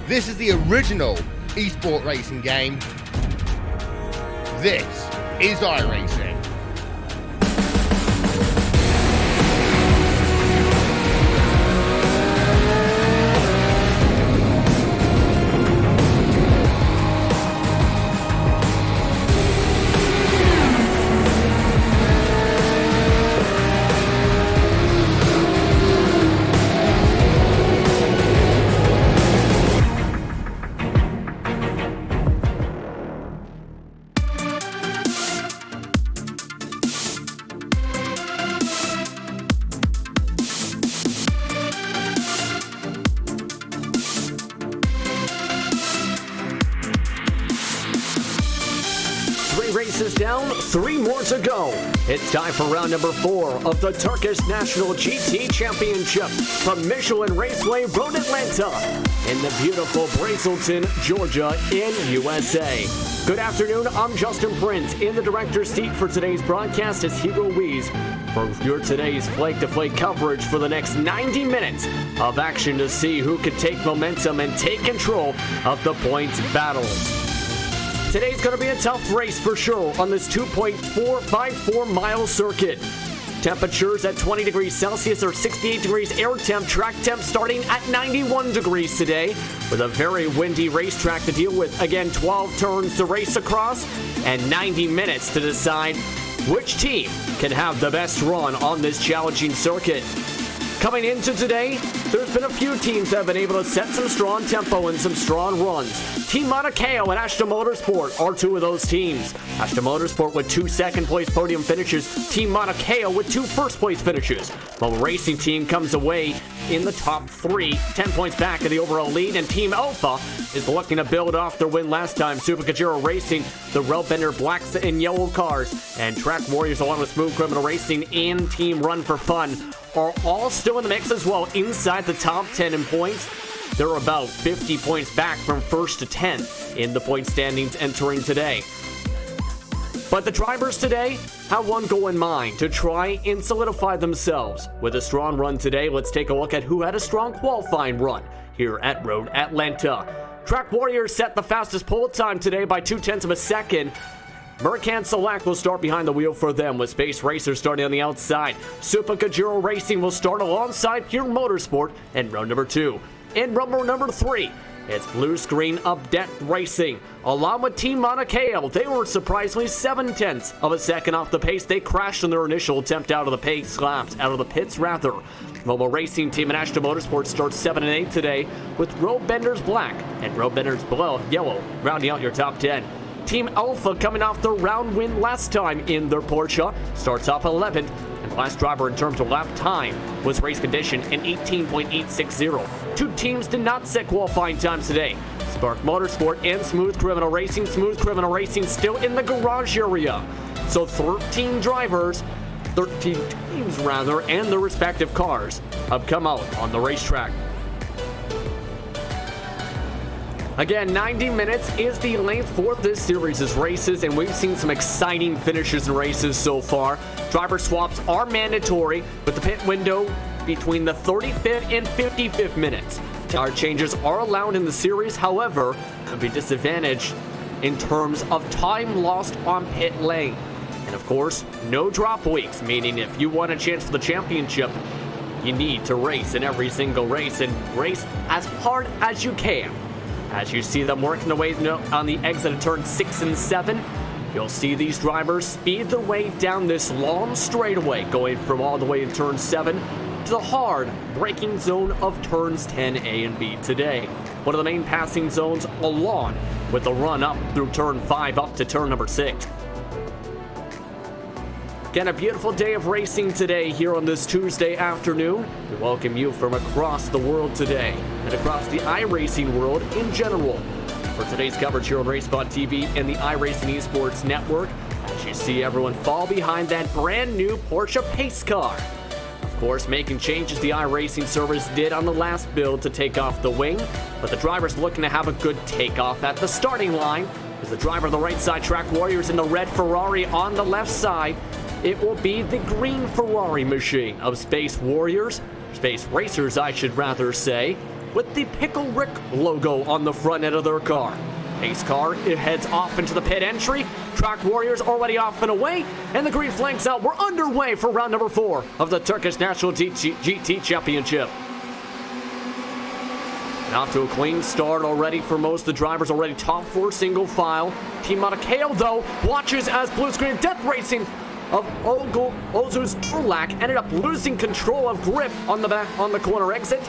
This is the original esport racing game. This is iRacing. Races down, 3 more to go. It's time for round number 4 of the Turkish National GT Championship from Michelin Raceway Road, Atlanta, in the beautiful Brazelton, Georgia, in USA. Good afternoon, I'm Justin Prince. In the director's seat for today's broadcast is Hugo Wees for your today's flake-to-flake coverage for the next 90 minutes of action to see who can take momentum and take control of the points battles. Today's going to be a tough race for sure on this 2.454 mile circuit. Temperatures at 20 degrees Celsius or 68 degrees air temp. Track temp starting at 91 degrees today with a very windy racetrack to deal with. Again, 12 turns to race across and 90 minutes to decide which team can have the best run on this challenging circuit. Coming into today, there's been a few teams that have been able to set some strong tempo and some strong runs. Team Mauna Kea and Ashton Motorsport are 2 of those teams. Ashton Motorsport with 2 second-place podium finishes. Team Mauna Kea with 2 first-place finishes. While the racing team comes away in the top 3, 10 points back of the overall lead, and Team Alpha is looking to build off their win last time. Super Kajiro Racing, the Roadbender Blacks and Yellow Cars, and Track Warriors along with Smooth Criminal Racing and Team Run for Fun are all still in the mix as well, inside the top 10 in points. They're about 50 points back from 1st to 10th in the point standings entering today. But the drivers today have one goal in mind: to try and solidify themselves. With a strong run today, let's take a look at who had a strong qualifying run here at Road Atlanta. Track Warriors set the fastest pole time today by 0.2 of a second. Mercan Select will start behind the wheel for them, with Space Racers starting on the outside. Super Kajiro Racing will start alongside Pure Motorsport in row number 2. In row number 3, it's Blue Screen Up Deck Racing. Along with Team Mauna Kea, they were surprisingly 0.7 of a second off the pace. They crashed in their initial attempt out of the pits. Mobile Racing Team and Ashton Motorsport starts 7 and 8 today, with Roadbenders Black and Roadbenders Yellow rounding out your top 10. Team Alpha, coming off their round win last time in their Porsche, starts off 11th, and the last driver in terms of lap time was race condition in 18.860. 2 teams did not set qualifying times today: Spark Motorsport and Smooth Criminal Racing. Smooth Criminal Racing still in the garage area. So 13 teams and their respective cars have come out on the racetrack. Again, 90 minutes is the length for this series' races, and we've seen some exciting finishes in races so far. Driver swaps are mandatory, with the pit window between the 35th and 55th minutes. Tire changes are allowed in the series, however, could be disadvantaged in terms of time lost on pit lane. And of course, no drop weeks, meaning if you want a chance for the championship, you need to race in every single race and race as hard as you can. As you see them working their way on the exit of turn 6 and 7, you'll see these drivers speed their way down this long straightaway, going from all the way in turn 7 to the hard braking zone of turns 10A and B today. One of the main passing zones, along with the run up through turn 5 up to turn number 6. Again, a beautiful day of racing today here on this Tuesday afternoon. We welcome you from across the world today and across the iRacing world in general. For today's coverage here on RaceBot TV and the iRacing Esports Network, as you see everyone fall behind that brand new Porsche pace car. Of course, making changes the iRacing service did on the last build to take off the wing, but the driver's looking to have a good takeoff at the starting line. As the driver on the right side, Track Warriors in the red Ferrari on the left side. It will be the green Ferrari machine of Space Racers, I should rather say. with the Pickle Rick logo on the front end of their car. Pace car, it heads off into the pit entry. Track Warriors already off and away, and the green flag's out. We're underway for round number 4 of the Turkish National GT Championship. And off to a clean start already for most of the drivers, already top 4 single file. Team Matakeo, though, watches as blue screen death racing of Ozus Urlak ended up losing control of grip on the corner exit.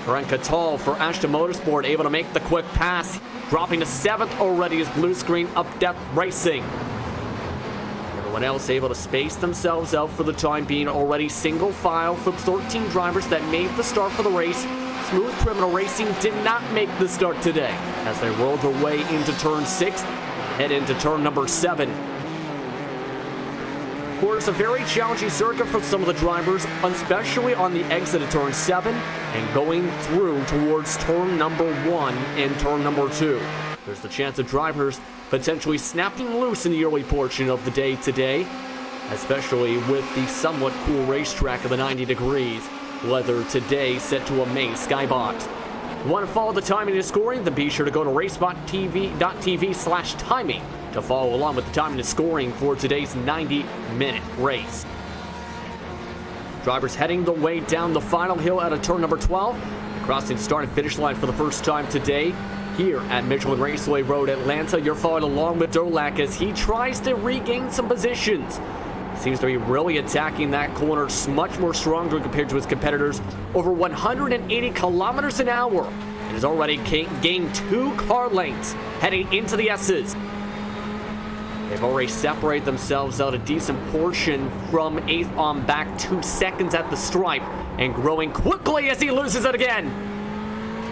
Karan Katal for Ashton Motorsport able to make the quick pass, dropping to 7th already as blue screen up Death Racing. Everyone else able to space themselves out for the time being, already single file for 13 drivers that made the start for the race. Smooth Criminal Racing did not make the start today as they rolled their way into turn 6, head into turn number 7. Of course, a very challenging circuit for some of the drivers, especially on the exit of turn 7 and going through towards turn number 1 and turn number 2. There's the chance of drivers potentially snapping loose in the early portion of the day today, especially with the somewhat cool racetrack of the 90 degrees weather today set to a May skybox. If you want to follow the timing and scoring, then be sure to go to racebot.tv/timing to follow along with the timing and scoring for today's 90-minute race. Drivers heading the way down the final hill out of turn number 12, crossing start and finish line for the first time today here at Michelin Raceway Road, Atlanta. You're following along with Durlak as he tries to regain some positions. Seems to be really attacking that corner much more stronger compared to his competitors. Over 180 kilometers an hour. And has already gained 2 car lengths heading into the S's. They've already separated themselves out a decent portion from 8th on back, 2 seconds at the stripe, and growing quickly as he loses it again.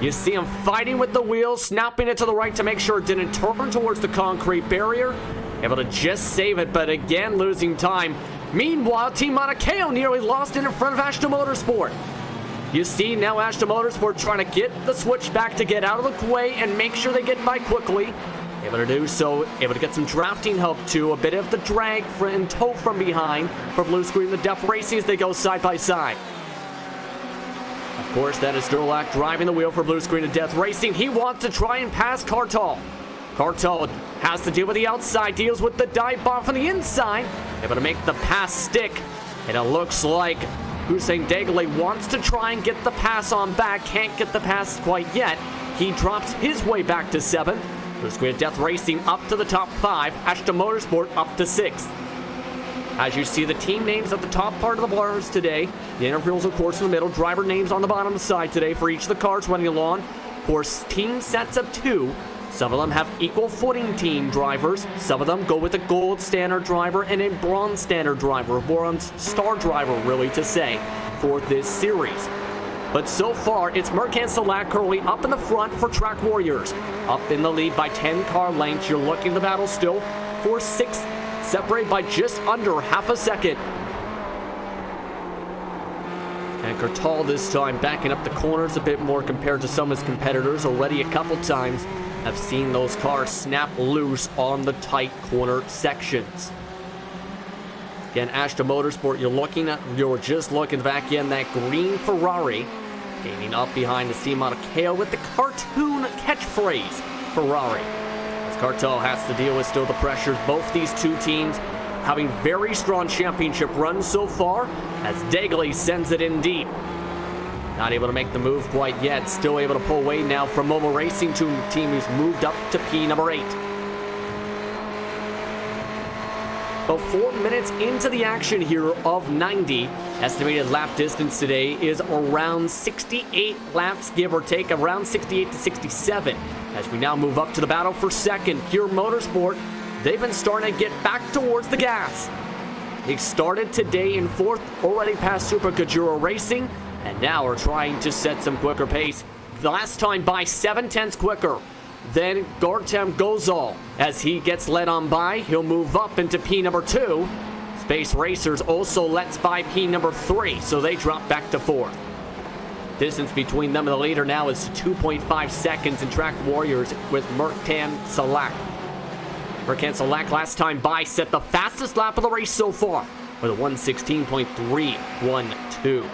You see him fighting with the wheel, snapping it to the right to make sure it didn't turn towards the concrete barrier. Able to just save it, but again losing time. Meanwhile, Team Matakeo nearly lost it in front of Ashton Motorsport. You see now Ashton Motorsport trying to get the switch back to get out of the way and make sure they get by quickly. Able to do so, able to get some drafting help too, a bit of the drag and tow from behind for blue screen the Death Racing as they go side by side. Of course, that is Durlak driving the wheel for blue screen of Death Racing. He wants to try and pass Kartal. Kartal has to deal with the outside, deals with the dive bomb from the inside, able to make the pass stick, and it looks like Hussein Degley wants to try and get the pass on back, can't get the pass quite yet. He drops his way back to 7th. Blue screen of Death Racing up to the top 5, Ashton Motorsport up to 6th. As you see the team names at the top part of the bars today, the intervals of course in the middle, driver names on the bottom of the side today for each of the cars running along. Of course, team sets of 2. Some of them have equal footing team drivers. Some of them go with a gold standard driver and a bronze standard driver, a bronze star driver really to say, for this series. But so far, it's Merkan Salak currently up in the front for Track Warriors. Up in the lead by 10 car lengths. You're looking at the battle still for 6th, separated by just under half a second. And Kartal this time backing up the corners a bit more compared to some of his competitors. Already a couple times have seen those cars snap loose on the tight corner sections. Again, Ashton Motorsport, you're just looking back in that green Ferrari, gaining up behind the Team Matakeo with the cartoon catchphrase Ferrari. As Kartal has to deal with still the pressures, both these two teams having very strong championship runs so far, as Degley sends it in deep. Not able to make the move quite yet, still able to pull away now from Momo Racing team who's moved up to P number 8. About 4 minutes into the action here of 90. Estimated lap distance today is around 68 laps, give or take, around 68 to 67. As we now move up to the battle for second, Pure Motorsport, they've been starting to get back towards the gas. They started today in 4th, already past Super Kajura Racing, and now are trying to set some quicker pace. The last time by 7/10 quicker than Gartem Gozal. As he gets led on by, he'll move up into P number 2. Space Racers also lets by P number 3, so they drop back to 4th. Distance between them and the leader now is 2.5 seconds in Track Warriors with Merkan Salak. Merkan Salak last time by set the fastest lap of the race so far with a 1:16.312.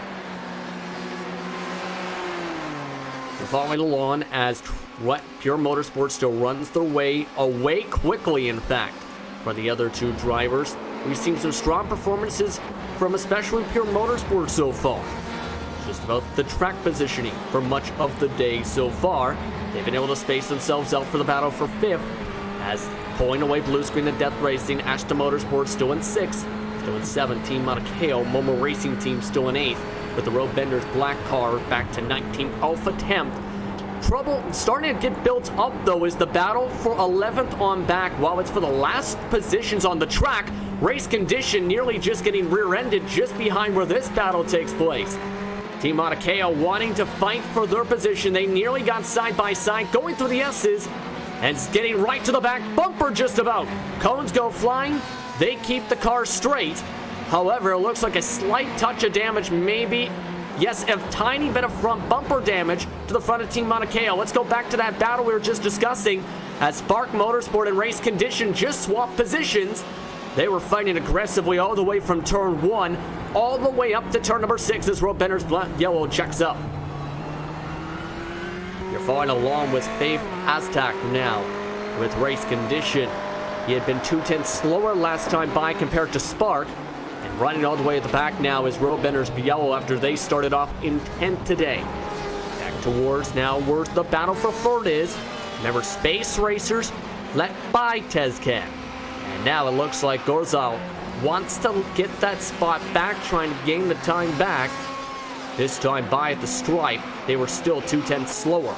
We're following along as what Pure Motorsports still runs their way away quickly, in fact, for the other two drivers. We've seen some strong performances from especially Pure Motorsports so far. Just about the track positioning for much of the day so far. They've been able to space themselves out for the battle for 5th, as pulling away Blue Screen and Death Racing, Ashton Motorsports still in 6th, still in 7th, Team Monacao, Momo Racing Team still in 8th, with the Road Benders Black Car back to 19th, Alpha 10th. Trouble starting to get built up, though, is the battle for 11th on back. While it's for the last positions on the track, race condition nearly just getting rear-ended just behind where this battle takes place. Team Monacao wanting to fight for their position. They nearly got side by side, going through the S's, and getting right to the back bumper just about. Cones go flying. They keep the car straight. However, it looks like a slight touch of damage, maybe. Yes, a tiny bit of front bumper damage to the front of Team Monacao. Let's go back to that battle we were just discussing, as Spark Motorsport and Race Condition just swapped positions. They were fighting aggressively all the way from turn 1 all the way up to turn number 6 as Road Benders Yellow checks up. You're following along with Faith Aztec now with Race Condition. He had been 2/10 slower last time by compared to Spark. And running all the way at the back now is Road Benders Yellow after they started off in 10th today. Back towards now where the battle for 3rd is. Remember, Space Racers led by Tezcan. And now it looks like Gorzal wants to get that spot back, trying to gain the time back. This time by at the stripe, they were still 2/10 slower.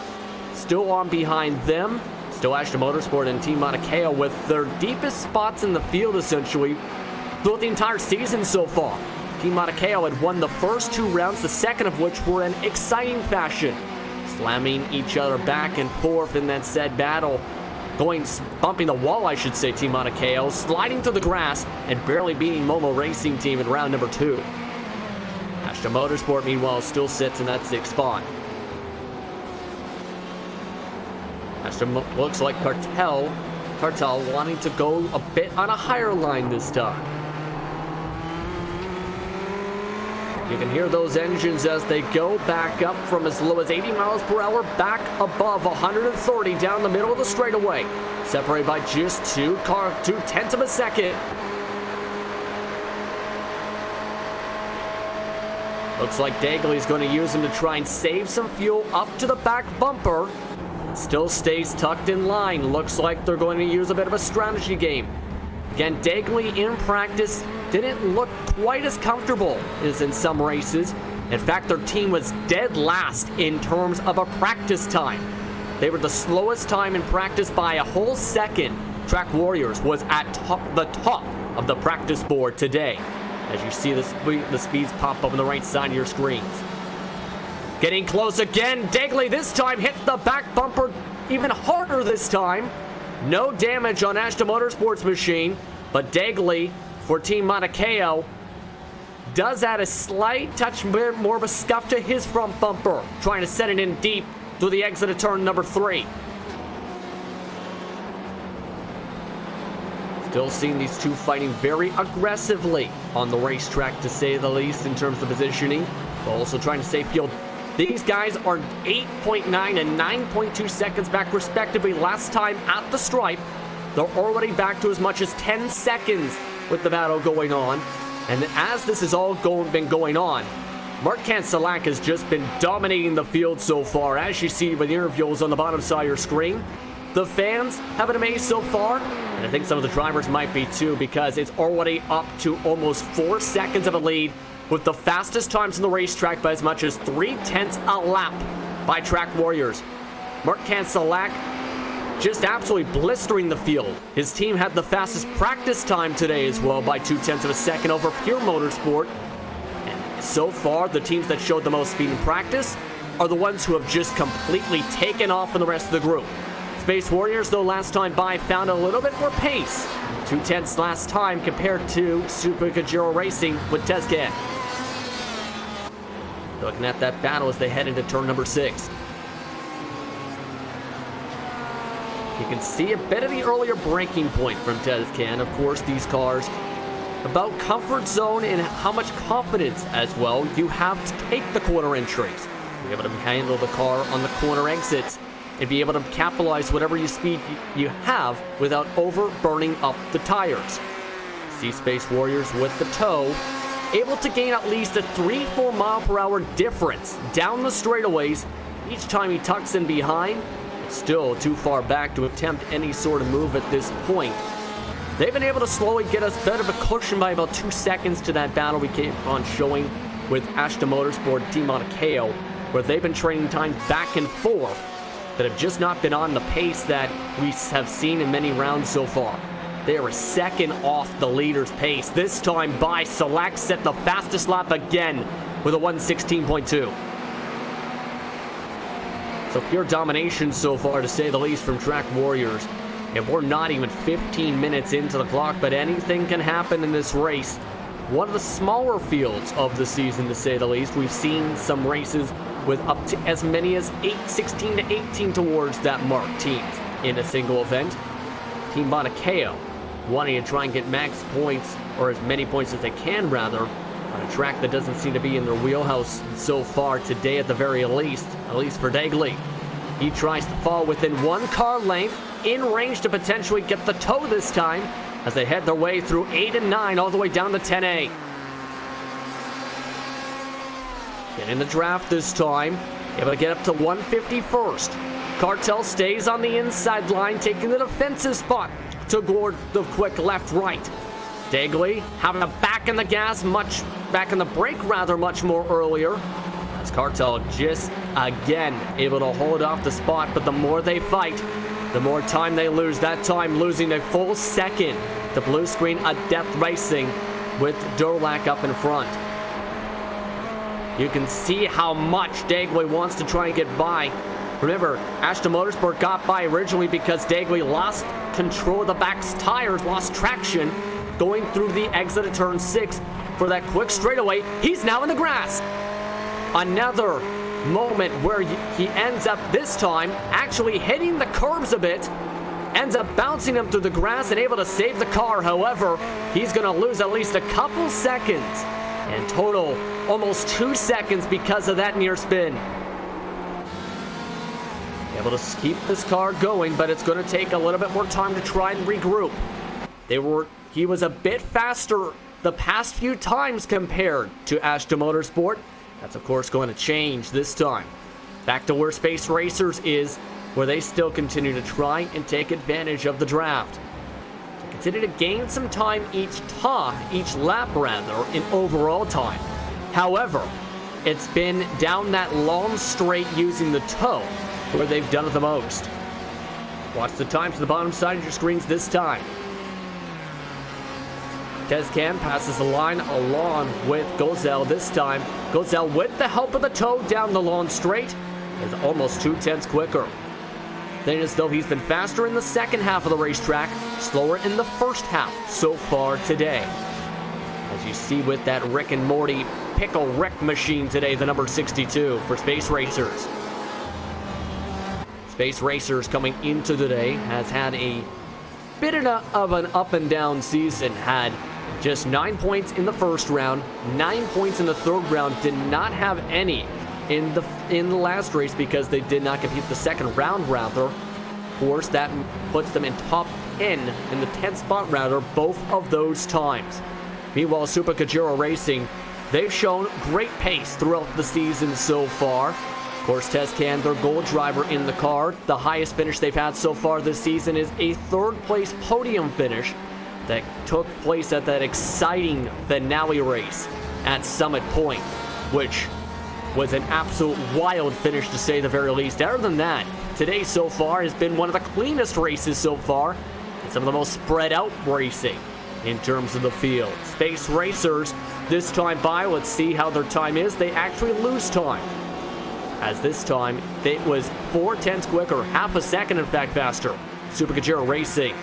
Still on behind them, still Ashton Motorsport and Team Monacao with their deepest spots in the field essentially throughout the entire season so far. Team Monacao had won the first 2 rounds, the second of which were in exciting fashion, slamming each other back and forth in that said battle. Bumping the wall, I should say, Team Monacao, sliding through the grass and barely beating Momo Racing Team in round number 2. Ashton Motorsport, meanwhile, still sits in that 6th spot. Ashton looks like Cartel wanting to go a bit on a higher line this time. You can hear those engines as they go back up from as low as 80 miles per hour back above 130 down the middle of the straightaway. Separated by just 2/10 of a second. Looks like Dagley's going to use him to try and save some fuel up to the back bumper. Still stays tucked in line. Looks like they're going to use a bit of a strategy game. Again, Dagley in practice didn't look quite as comfortable as in some races. In fact, their team was dead last in terms of a practice time. They were the slowest time in practice by a whole second. Track Warriors was at the top of the practice board today, as you see the speeds pop up on the right side of your screens. Getting close again. Dagley this time hits the back bumper even harder this time. No damage on Ashton Motorsports machine, but Dagley for Team Monacao does add a slight touch more of a scuff to his front bumper, trying to set it in deep through the exit of turn number 3. Still seeing these two fighting very aggressively on the racetrack, to say the least, in terms of positioning, but also trying to save fuel. These guys are 8.9 and 9.2 seconds back respectively last time at the stripe. They're already back to as much as 10 seconds with the battle going on. And as this has all been going on, Mark Cancelak has just been dominating the field so far, as you see with the interviews on the bottom side of your screen. The fans have been amazed so far, and I think some of the drivers might be too, because it's already up to almost 4 seconds of a lead, with the fastest times on the racetrack by as much as 3/10 a lap by Track Warriors. Mark Cancelak just absolutely blistering the field. His team had the fastest practice time today as well by 2/10 of a second over Pure Motorsport. And so far, the teams that showed the most speed in practice are the ones who have just completely taken off from the rest of the group. Space Warriors, though, last time by found a little bit more pace. 2/10 last time compared to Super Kajiro Racing with Tezcan. Looking at that battle as they head into turn number 6. You can see a bit of the earlier braking point from Tezcan. Of course, these cars about comfort zone and how much confidence as well you have to take the corner entries. Be able to handle the car on the corner exits and be able to capitalize whatever speed you have without over burning up the tires. See Space Warriors with the tow, able to gain at least a 3-4 mile per hour difference down the straightaways each time he tucks in behind. It's still too far back to attempt any sort of move at this point. They've been able to slowly get us better of a cushion by about 2 seconds to that battle we keep on showing with Ashton Motorsport Team Mauna Kea, where they've been trading times back and forth that have just not been on the pace that we have seen in many rounds so far. They are a second off the leader's pace. This time by Select set the fastest lap again with a 1:16.2. So pure domination so far, to say the least, from Track Warriors. And we're not even 15 minutes into the clock, but anything can happen in this race. One of the smaller fields of the season, to say the least. We've seen some races with up to as many as 16 to 18 towards that mark teams in a single event. Team Mauna Kea wanting to try and get max points, or as many points as they can rather, on a track that doesn't seem to be in their wheelhouse so far today at the very least for Dagley. He tries to fall within 1 car length, in range to potentially get the tow this time as they head their way through 8 and 9 all the way down to 10A. Getting the draft this time, able to get up to 151st. Cartel stays on the inside line, taking the defensive spot to toward the quick left-right. Dagley having a back in the brake much more earlier. As Cartel just again able to hold off the spot, but the more they fight, the more time they lose. That time losing a full second to Blue Screen Adept Racing with Durlac up in front. You can see how much Dagley wants to try and get by. Remember, Ashton Motorsport got by originally because Dagley lost control of the back's tires, lost traction going through the exit of turn 6 for that quick straightaway. He's now in the grass. Another moment where he ends up this time actually hitting the curbs a bit, ends up bouncing him through the grass and able to save the car. However, he's going to lose at least a couple seconds, in total almost 2 seconds because of that near spin. Able to keep this car going, but it's going to take a little bit more time to try and regroup. He was a bit faster the past few times compared to Ashton Motorsport. That's of course going to change this time. Back to where Space Racers is, where they still continue to try and take advantage of the draft. To continue to gain some time each lap in overall time. However, it's been down that long straight using the tow where they've done it the most. Watch the time to the bottom side of your screens this time. Tezcan passes the line along with Gozel this time. Gozel, with the help of the tow down the long straight, is almost 2/10 quicker. Then, as though he's been faster in the second half of the racetrack, slower in the first half so far today. As you see with that Rick and Morty Pickle Rick machine today, the number 62 for Space Racers. Space Racers coming into today has had a bit of an up and down season. Had just 9 points in the first round, 9 points in the third round, did not have any in the last race because they did not compete the second round rather. Of course, that puts them in top 10 in the 10th spot rather both of those times. Meanwhile, Super Kajiro Racing, they've shown great pace throughout the season so far. Of course, Tezcan, their gold driver in the car. The highest finish they've had so far this season is a third place podium finish that took place at that exciting finale race at Summit Point, which was an absolute wild finish to say the very least. Other than that, today so far has been one of the cleanest races so far, and some of the most spread out racing in terms of the field. Space Racers this time by, let's see how their time is. They actually lose time, as this time it was 4/10 quicker, half a second in fact faster. Super Kajiro Racing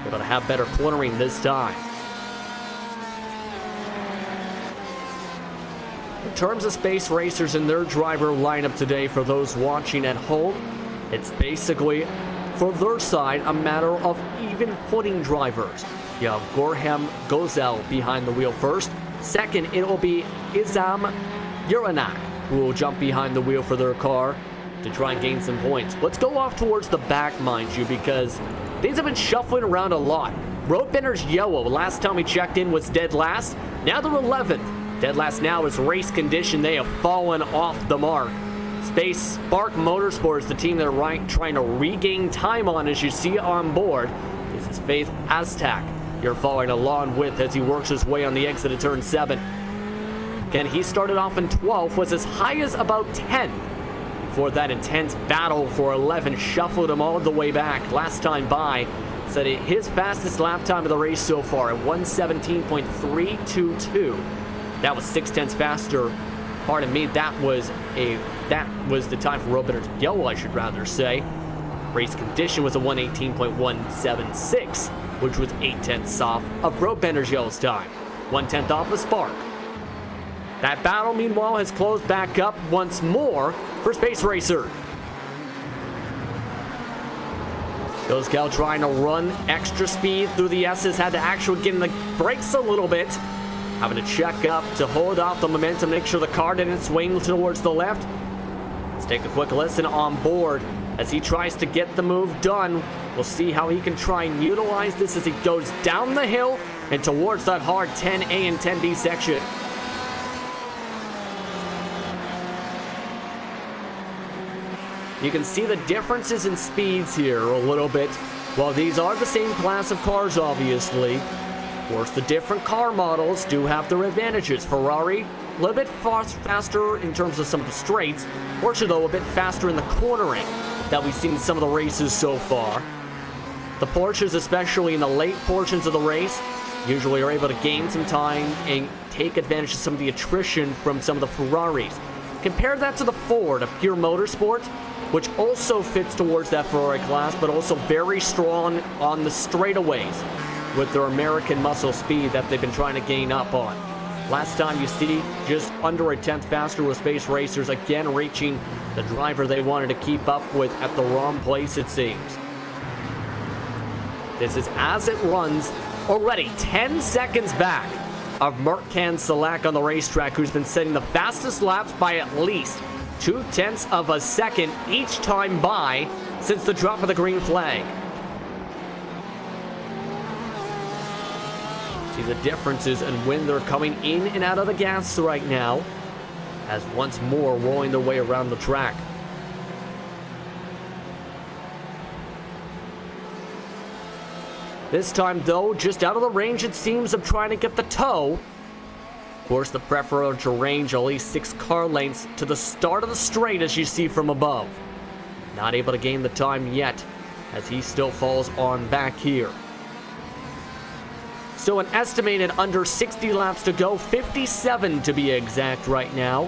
able to have better cornering this time. In terms of Space Racers and their driver lineup today, for those watching at home, it's basically, for their side, a matter of even footing drivers. You have Gorham Gozel behind the wheel first. Second, it will be Izam Uranak who will jump behind the wheel for their car to try and gain some points. Let's go off towards the back, mind you, because things have been shuffling around a lot. Roadbenders Yellow, last time we checked in, was dead last. Now they're 11th. Dead last now is race condition. They have fallen off the mark. Space Spark Motorsport is the team they're trying to regain time on, as you see on board. This is Faith Aztec you're following along with as he works his way on the exit of turn 7. Again, he started off in 12th, was as high as about 10th. Before that intense battle for 11 shuffled him all the way back. Last time by, set his fastest lap time of the race so far at 1:17.322. That was 0.6 faster. Pardon me, that was the time for Roadbenders Yellow, I should rather say. Race condition was a 1:18.176, which was 0.8 off of Roadbenders Yellow's time. 1/10 off of Spark. That battle, meanwhile, has closed back up once more for Space Racer. Ghost Gal trying to run extra speed through the S's, had to actually get in the brakes a little bit. Having to check up to hold off the momentum, make sure the car didn't swing towards the left. Let's take a quick listen on board as he tries to get the move done. We'll see how he can try and utilize this as he goes down the hill and towards that hard 10A and 10B section. You can see the differences in speeds here a little bit. While these are the same class of cars, obviously, of course, the different car models do have their advantages. Ferrari, a little bit faster in terms of some of the straights. Porsche, though, a bit faster in the cornering that we've seen in some of the races so far. The Porsches, especially in the late portions of the race, usually are able to gain some time and take advantage of some of the attrition from some of the Ferraris. Compare that to the Ford, a pure motorsport, which also fits towards that Ferrari class, but also very strong on the straightaways with their American muscle speed that they've been trying to gain up on. Last time you see just under 1/10 faster with Space Racers, again reaching the driver they wanted to keep up with at the wrong place, it seems. This is as it runs, already 10 seconds back of Mertcan Selak on the racetrack, who's been setting the fastest laps by at least 0.2 of a second each time by since the drop of the green flag. See the differences in when they're coming in and out of the gas right now, as once more rolling their way around the track. This time, though, just out of the range, it seems, of trying to get the toe. Of course, the preferential range, at least 6 car lengths to the start of the straight, as you see from above. Not able to gain the time yet, as he still falls on back here. Still an estimated under 60 laps to go, 57 to be exact right now.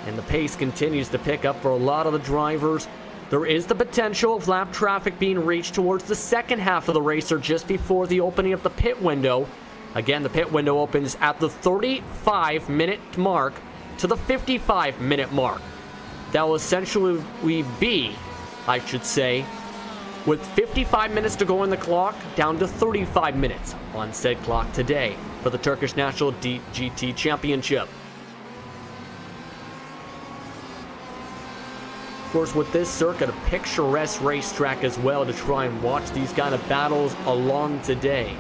And the pace continues to pick up for a lot of the drivers. There is the potential of lap traffic being reached towards the second half of the race or just before the opening of the pit window. Again, the pit window opens at the 35-minute mark to the 55-minute mark. That will essentially be, I should say, with 55 minutes to go on the clock, down to 35 minutes on said clock today for the Turkish National GT Championship. Of course, with this circuit, a picturesque racetrack as well to try and watch these kind of battles along today.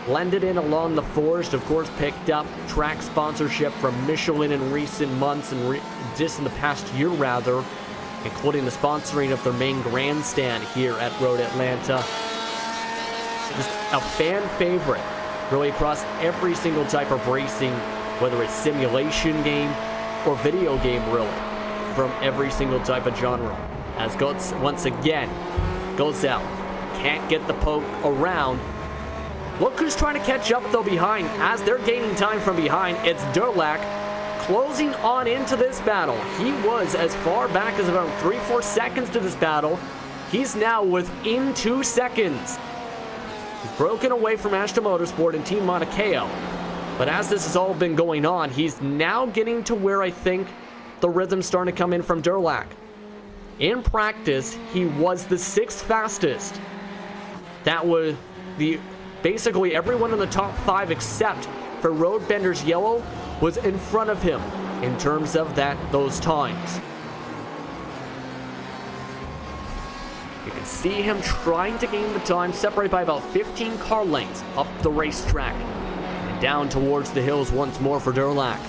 Blended in along the forest, of course, picked up track sponsorship from Michelin in recent months and just in the past year rather, including the sponsoring of their main grandstand here at Road Atlanta. Just a fan favorite, really across every single type of racing, whether it's simulation game or video game, really, from every single type of genre. As once again goes out, can't get the poke around. Look who's trying to catch up though behind. As they're gaining time from behind, it's Durlak closing on into this battle. He was as far back as about 3-4 seconds to this battle. He's now within 2 seconds. He's broken away from Ashton Motorsport and Team Mauna Kea. But as this has all been going on, he's now getting to where I think the rhythm's starting to come in from Durlak. In practice, he was the 6th fastest. That was basically everyone in the top 5 except for Roadbenders Yellow was in front of him. in terms of those times. You can see him trying to gain the time, separated by about 15 car lengths up the racetrack. And down towards the hills once more for Durlak.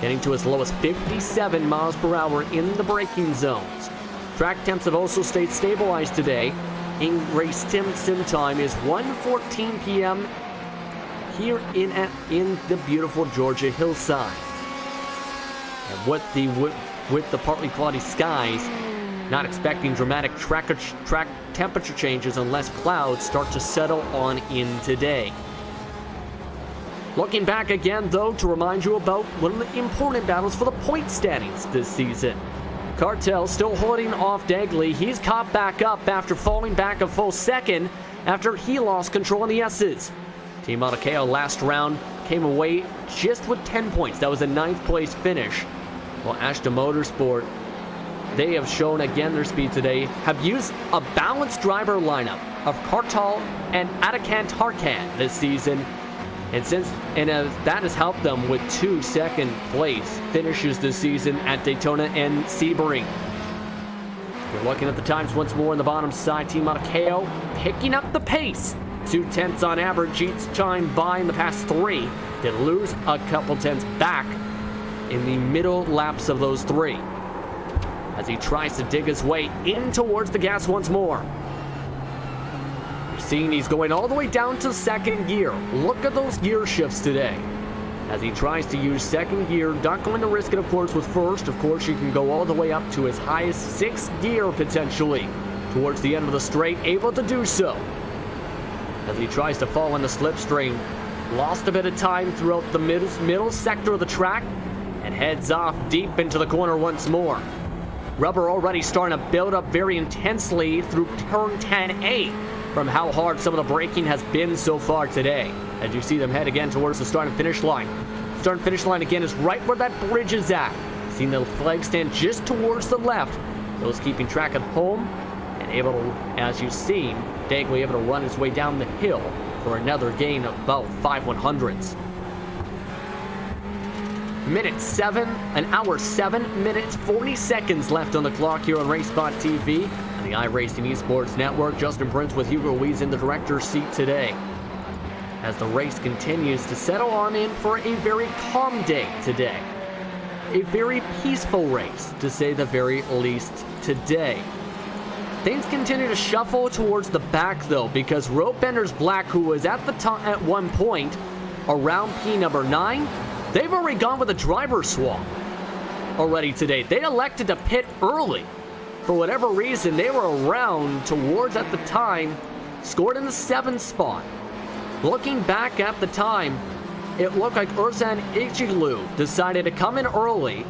Getting to as low as 57 miles per hour in the braking zones. Track temps have also stayed stabilized today. In race sim time is 1:14 p.m. here in the beautiful Georgia hillside. And with the partly cloudy skies, not expecting dramatic track temperature changes unless clouds start to settle on in today. Looking back again, though, to remind you about one of the important battles for the point standings this season. Cartel still holding off Dagley. He's caught back up after falling back a full second after he lost control in the S's. Team Matakeo last round came away just with 10 points. That was a 9th place finish. While Ashton Motorsport, they have shown again their speed today, have used a balanced driver lineup of Cartal and Atakant Harkan this season. And that has helped them with 2 second place finishes this season at Daytona and Sebring. We're looking at the times once more on the bottom side. Team Matakeo picking up the pace. 2/10 on average each time by in the past 3. Did lose a couple tenths back in the middle laps of those 3. As he tries to dig his way in towards the gas once more. You're seeing he's going all the way down to second gear. Look at those gear shifts today. As he tries to use second gear, not going to risk it, of course, with first. Of course, you can go all the way up to as high as 6th gear, potentially, towards the end of the straight, able to do so. As he tries to fall in the slipstream, lost a bit of time throughout the middle sector of the track, and heads off deep into the corner once more. Rubber already starting to build up very intensely through turn 10A from how hard some of the braking has been so far today. As you see them head again towards the start and finish line. Start and finish line again is right where that bridge is at. Seeing the flag stand just towards the left. Those keeping track at home and able to, as you've seen, Dagley able to run his way down the hill for another gain of about 5/100ths. An hour 7 minutes 40 seconds left on the clock here on RaceSpot TV and the iRacing Esports Network. Justin Prince with Hugo Ruiz in the director's seat today, as the race continues to settle on in for a very calm day today. A very peaceful race, to say the very least, today. Things continue to shuffle towards the back, though, because Road Benders Black, who was at the top at one point around P number 9, they've already gone with a driver swap already today. They elected to pit early. For whatever reason, they were around towards, at the time, scored in the 7th spot. Looking back at the time, it looked like Urzan Ichiglu decided to come in early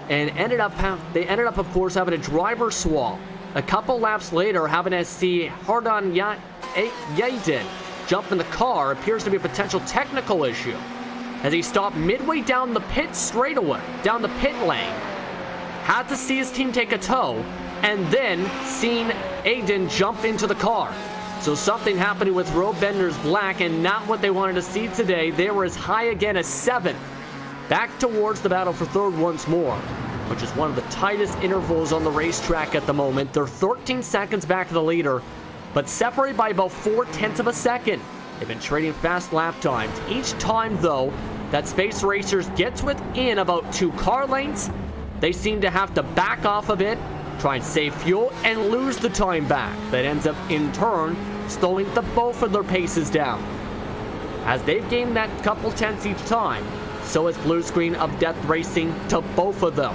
and they ended up, of course, having a driver swap. A couple laps later, having to see Hardan Yaden jump in the car. Appears to be a potential technical issue, as he stopped midway down the pit straightaway, down the pit lane. Had to see his team take a tow, and then seen Aiden jump into the car. So something happening with Road Benders Black, and not what they wanted to see today. They were as high again as 7th. Back towards the battle for 3rd once more, which is one of the tightest intervals on the racetrack at the moment. They're 13 seconds back of the leader, but separated by about 4/10 of a second. They've been trading fast lap times. Each time, though, that Space Racers gets within about 2 car lengths, they seem to have to back off a bit, try and save fuel, and lose the time back. That ends up, in turn, slowing both of their paces down. As they've gained that couple tenths each time, so is Blue Screen of Death Racing to both of them.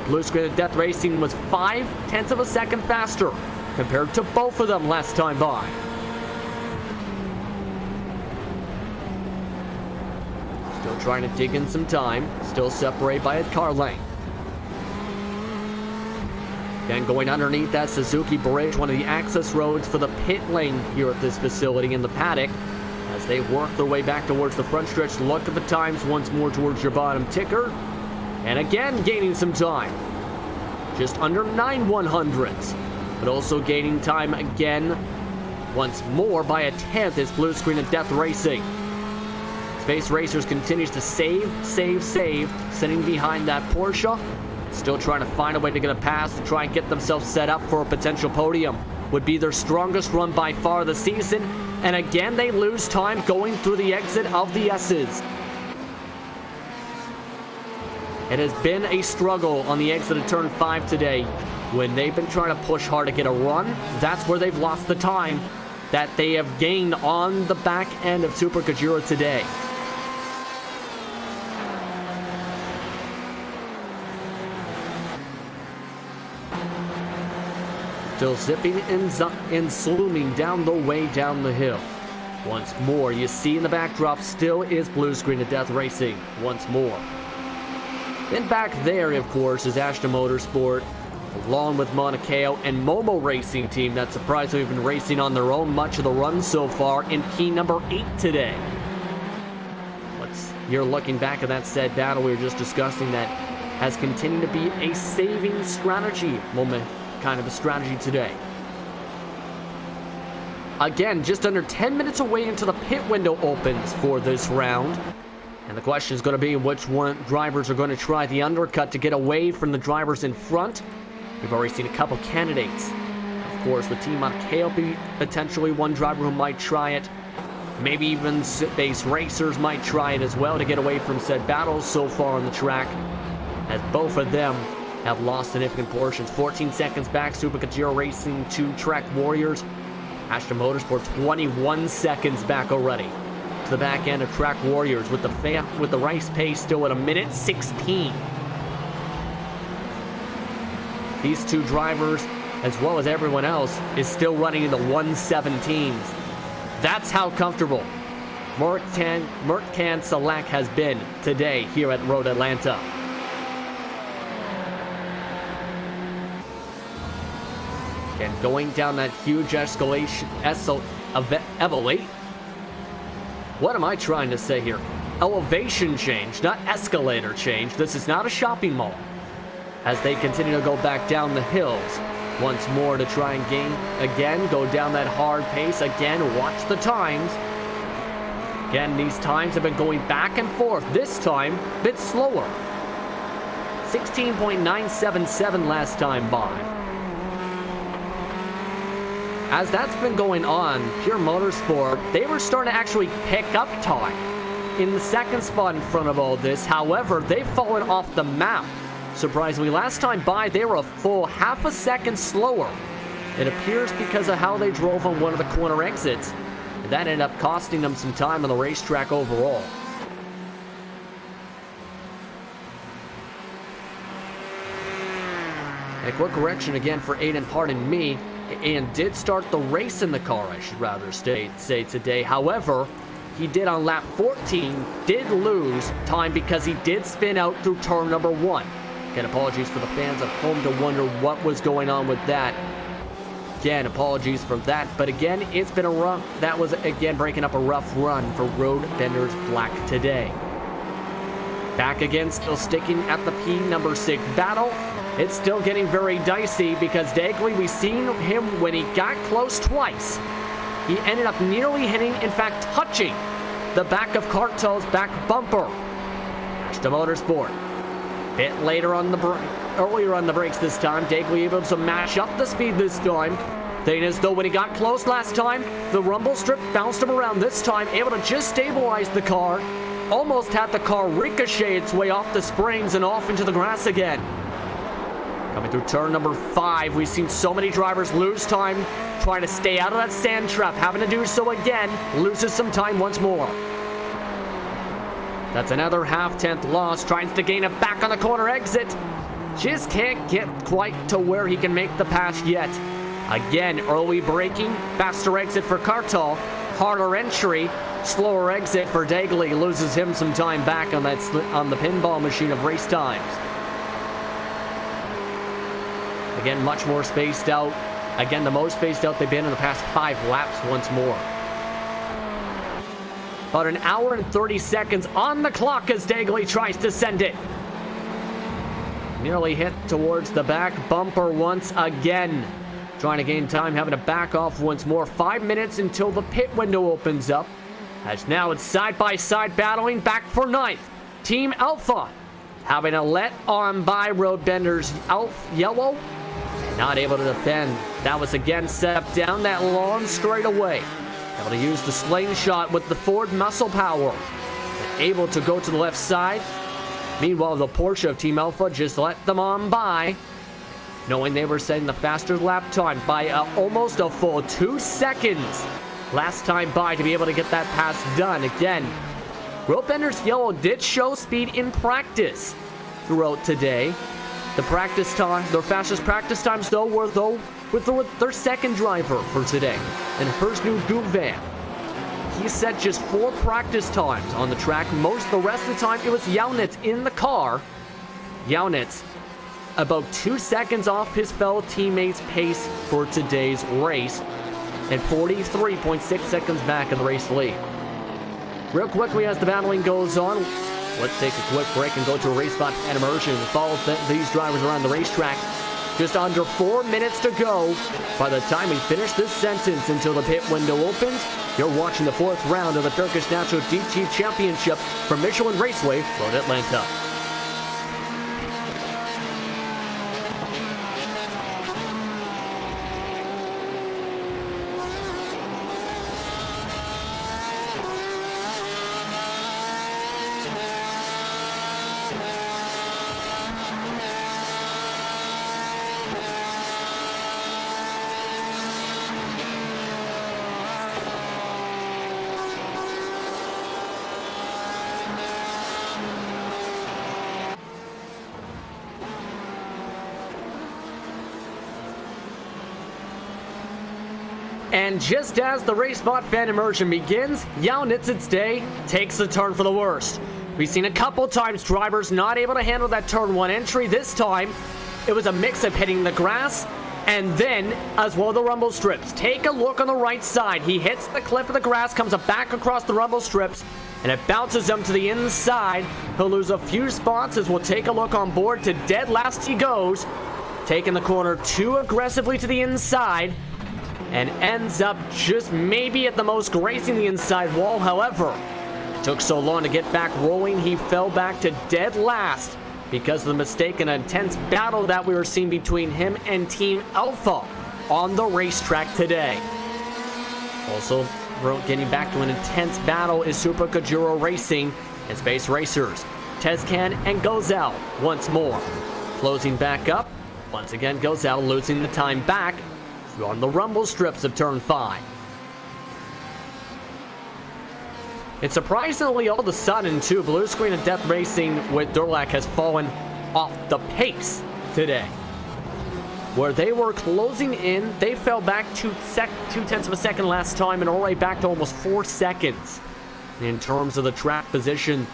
Blue Screen of Death Racing was 5/10 of a second faster compared to both of them last time by. Still trying to dig in some time, still separated by a car length. Then going underneath that Suzuki Bridge, one of the access roads for the pit lane here at this facility in the paddock. As they work their way back towards the front stretch, look at the times once more towards your bottom ticker. And again, gaining some time. Just under 9/100ths. But also gaining time again, once more by a 10th, is Blue Screen of Death Racing. Space Racers continues to save, sitting behind that Porsche. Still trying to find a way to get a pass to try and get themselves set up for a potential podium. Would be their strongest run by far this season. And again, they lose time going through the exit of the S's. It has been a struggle on the exit of turn 5 today. When they've been trying to push hard to get a run, that's where they've lost the time that they have gained on the back end of Super Kajura today. Still zipping and slooming down the way down the hill. Once more, you see in the backdrop still is blue screen of Death Racing. Once more. Then back there, of course, is Ashton Motorsport, along with Mauna Kea and Momo Racing Team that surprisingly have been racing on their own much of the run so far in key number 8 today. You're looking back at that said battle we were just discussing that has continued to be a saving strategy moment, kind of a strategy today. Again, just under 10 minutes away until the pit window opens for this round. And the question is going to be which one drivers are going to try the undercut to get away from the drivers in front. We've already seen a couple candidates. Of course, with Team Mauna Kea be potentially one driver who might try it. Maybe even Space Racers might try it as well to get away from said battles so far on the track, as both of them have lost significant portions. 14 seconds back, Super Kajura Racing to Track Warriors. Ashton Motorsport 21 seconds back already to the back end of Track Warriors with the race pace still at 1:16. These two drivers, as well as everyone else, is still running in the 1:17s. That's how comfortable Mert-Can Select has been today here at Road Atlanta. And going down that huge what am I trying to say here? Elevation change, not escalator change. This is not a shopping mall. As they continue to go back down the hills. Once more to try and gain, again, go down that hard pace. Again, watch the times. Again, these times have been going back and forth. This time, a bit slower. 16.977 last time by. As that's been going on, Pure Motorsport, they were starting to actually pick up time in the second spot in front of all this. However, they've fallen off the map. Surprisingly, last time by, they were a full half a second slower. It appears because of how they drove on one of the corner exits. And that ended up costing them some time on the racetrack overall. And a quick correction again for Aiden, pardon me. Aiden did start the race in the car, I should rather say today. However, he did on lap 14, did lose time because he did spin out through turn number 1. Again, apologies for the fans at home to wonder what was going on with that. Again, apologies for that. But again, it's been a rough, that was again breaking up a rough run for Road Benders Black today. Back again, still sticking at the P number 6 battle. It's still getting very dicey because Dagley, we've seen him when he got close twice. He ended up nearly hitting, in fact, touching the back of Kartel's back bumper. Ashton Motorsport. Bit later on earlier on the brakes this time. Dagley able to mash up the speed this time. Thing is, though, when he got close last time, the rumble strip bounced him around this time, able to just stabilize the car. Almost had the car ricochet its way off the springs and off into the grass again. Coming through turn number 5, we've seen so many drivers lose time trying to stay out of that sand trap. Having to do so again, loses some time once more. That's another half-tenth loss, trying to gain it back on the corner exit. Just can't get quite to where he can make the pass yet. Again, early braking, faster exit for Kartel, harder entry, slower exit for Dagley, loses him some time back on the pinball machine of race times. Again, much more spaced out. Again, the most spaced out they've been in the past 5 laps once more. About an hour and 30 seconds on the clock as Dagley tries to send it. Nearly hit towards the back bumper once again. Trying to gain time, having to back off once more. 5 minutes until the pit window opens up. As now it's side-by-side battling back for ninth. Team Alpha having to let on by Roadbender's yellow. Not able to defend. That was again set up down that long straightaway. Able to use the slingshot with the Ford muscle power. Able to go to the left side. Meanwhile, the Porsche of Team Alpha just let them on by, knowing they were setting the faster lap time by almost a full 2 seconds. Last time by to be able to get that pass done. Again, Roadbender's yellow did show speed in practice throughout today. The practice time, their fastest practice times though were with their second driver for today, and Hersnu Guvan. He set just 4 practice times on the track. The rest of the time it was Yaunitz in the car. Yaunitz about 2 seconds off his fellow teammates' pace for today's race, and 43.6 seconds back in the race lead. Real quickly as the battling goes on, let's take a quick break and go to a race spot and immersion. Follow these drivers around the racetrack. Just under 4 minutes to go by the time we finish this sentence until the pit window opens. You're watching the 4th round of the Turkish National GT Championship from Michelin Raceway, Road Atlanta. And just as the race bot fan immersion begins, Yaunitz's day takes a turn for the worst. We've seen a couple times drivers not able to handle that turn 1 entry. This time, it was a mix of hitting the grass and then as well the rumble strips. Take a look on the right side. He hits the cliff of the grass, comes back across the rumble strips, and it bounces him to the inside. He'll lose a few spots as we'll take a look on board. To dead last he goes, taking the corner too aggressively to the inside, and ends up just maybe at the most grazing the inside wall. However, it took so long to get back rolling, he fell back to dead last because of the mistake and intense battle that we were seeing between him and Team Alpha on the racetrack today. Also, getting back to an intense battle is Super Kajuro Racing and Space Racers, Tezcan and Gozal once more. Closing back up, once again Gozal losing the time back on the rumble strips of turn 5. It's surprisingly all of a sudden too, Blue Screen of Death Racing with Durlac has fallen off the pace today. Where they were closing in, they fell back 2/10 of a second last time and all the way back to almost 4 seconds in terms of the track position.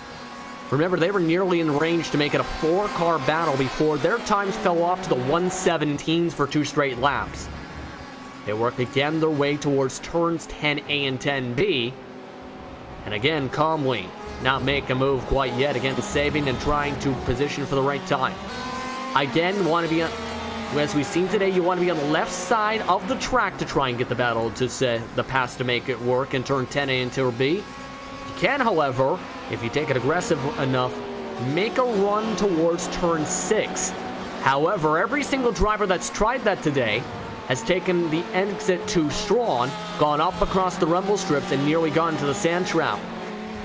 Remember, they were nearly in range to make it a 4-car battle before their times fell off to the 1:17s for 2 straight laps. They work again their way towards turns 10A and 10B. And again, calmly, not make a move quite yet. Again, saving and trying to position for the right time. Again, want to be, as we've seen today, you want to be on the left side of the track to try and get the battle to set the pass to make it work in turn 10A and 10B. You can, however, if you take it aggressive enough, make a run towards turn 6. However, every single driver that's tried that today has taken the exit too strong, gone up across the rumble strips, and nearly gone to the sand trap.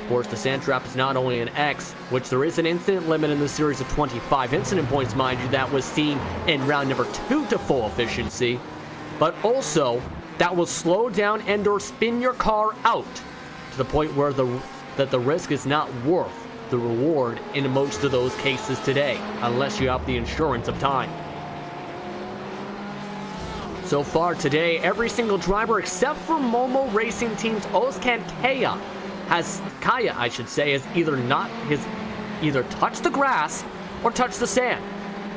Of course, the sand trap is not only an X, which there is an incident limit in the series of 25 incident points, mind you, that was seen in round number 2 to full efficiency, but also that will slow down and or spin your car out to the point where the risk is not worth the reward in most of those cases today, unless you have the insurance of time. So far today, every single driver except for Momo Racing Team's Ozcan Kaya has either touched the grass or touched the sand.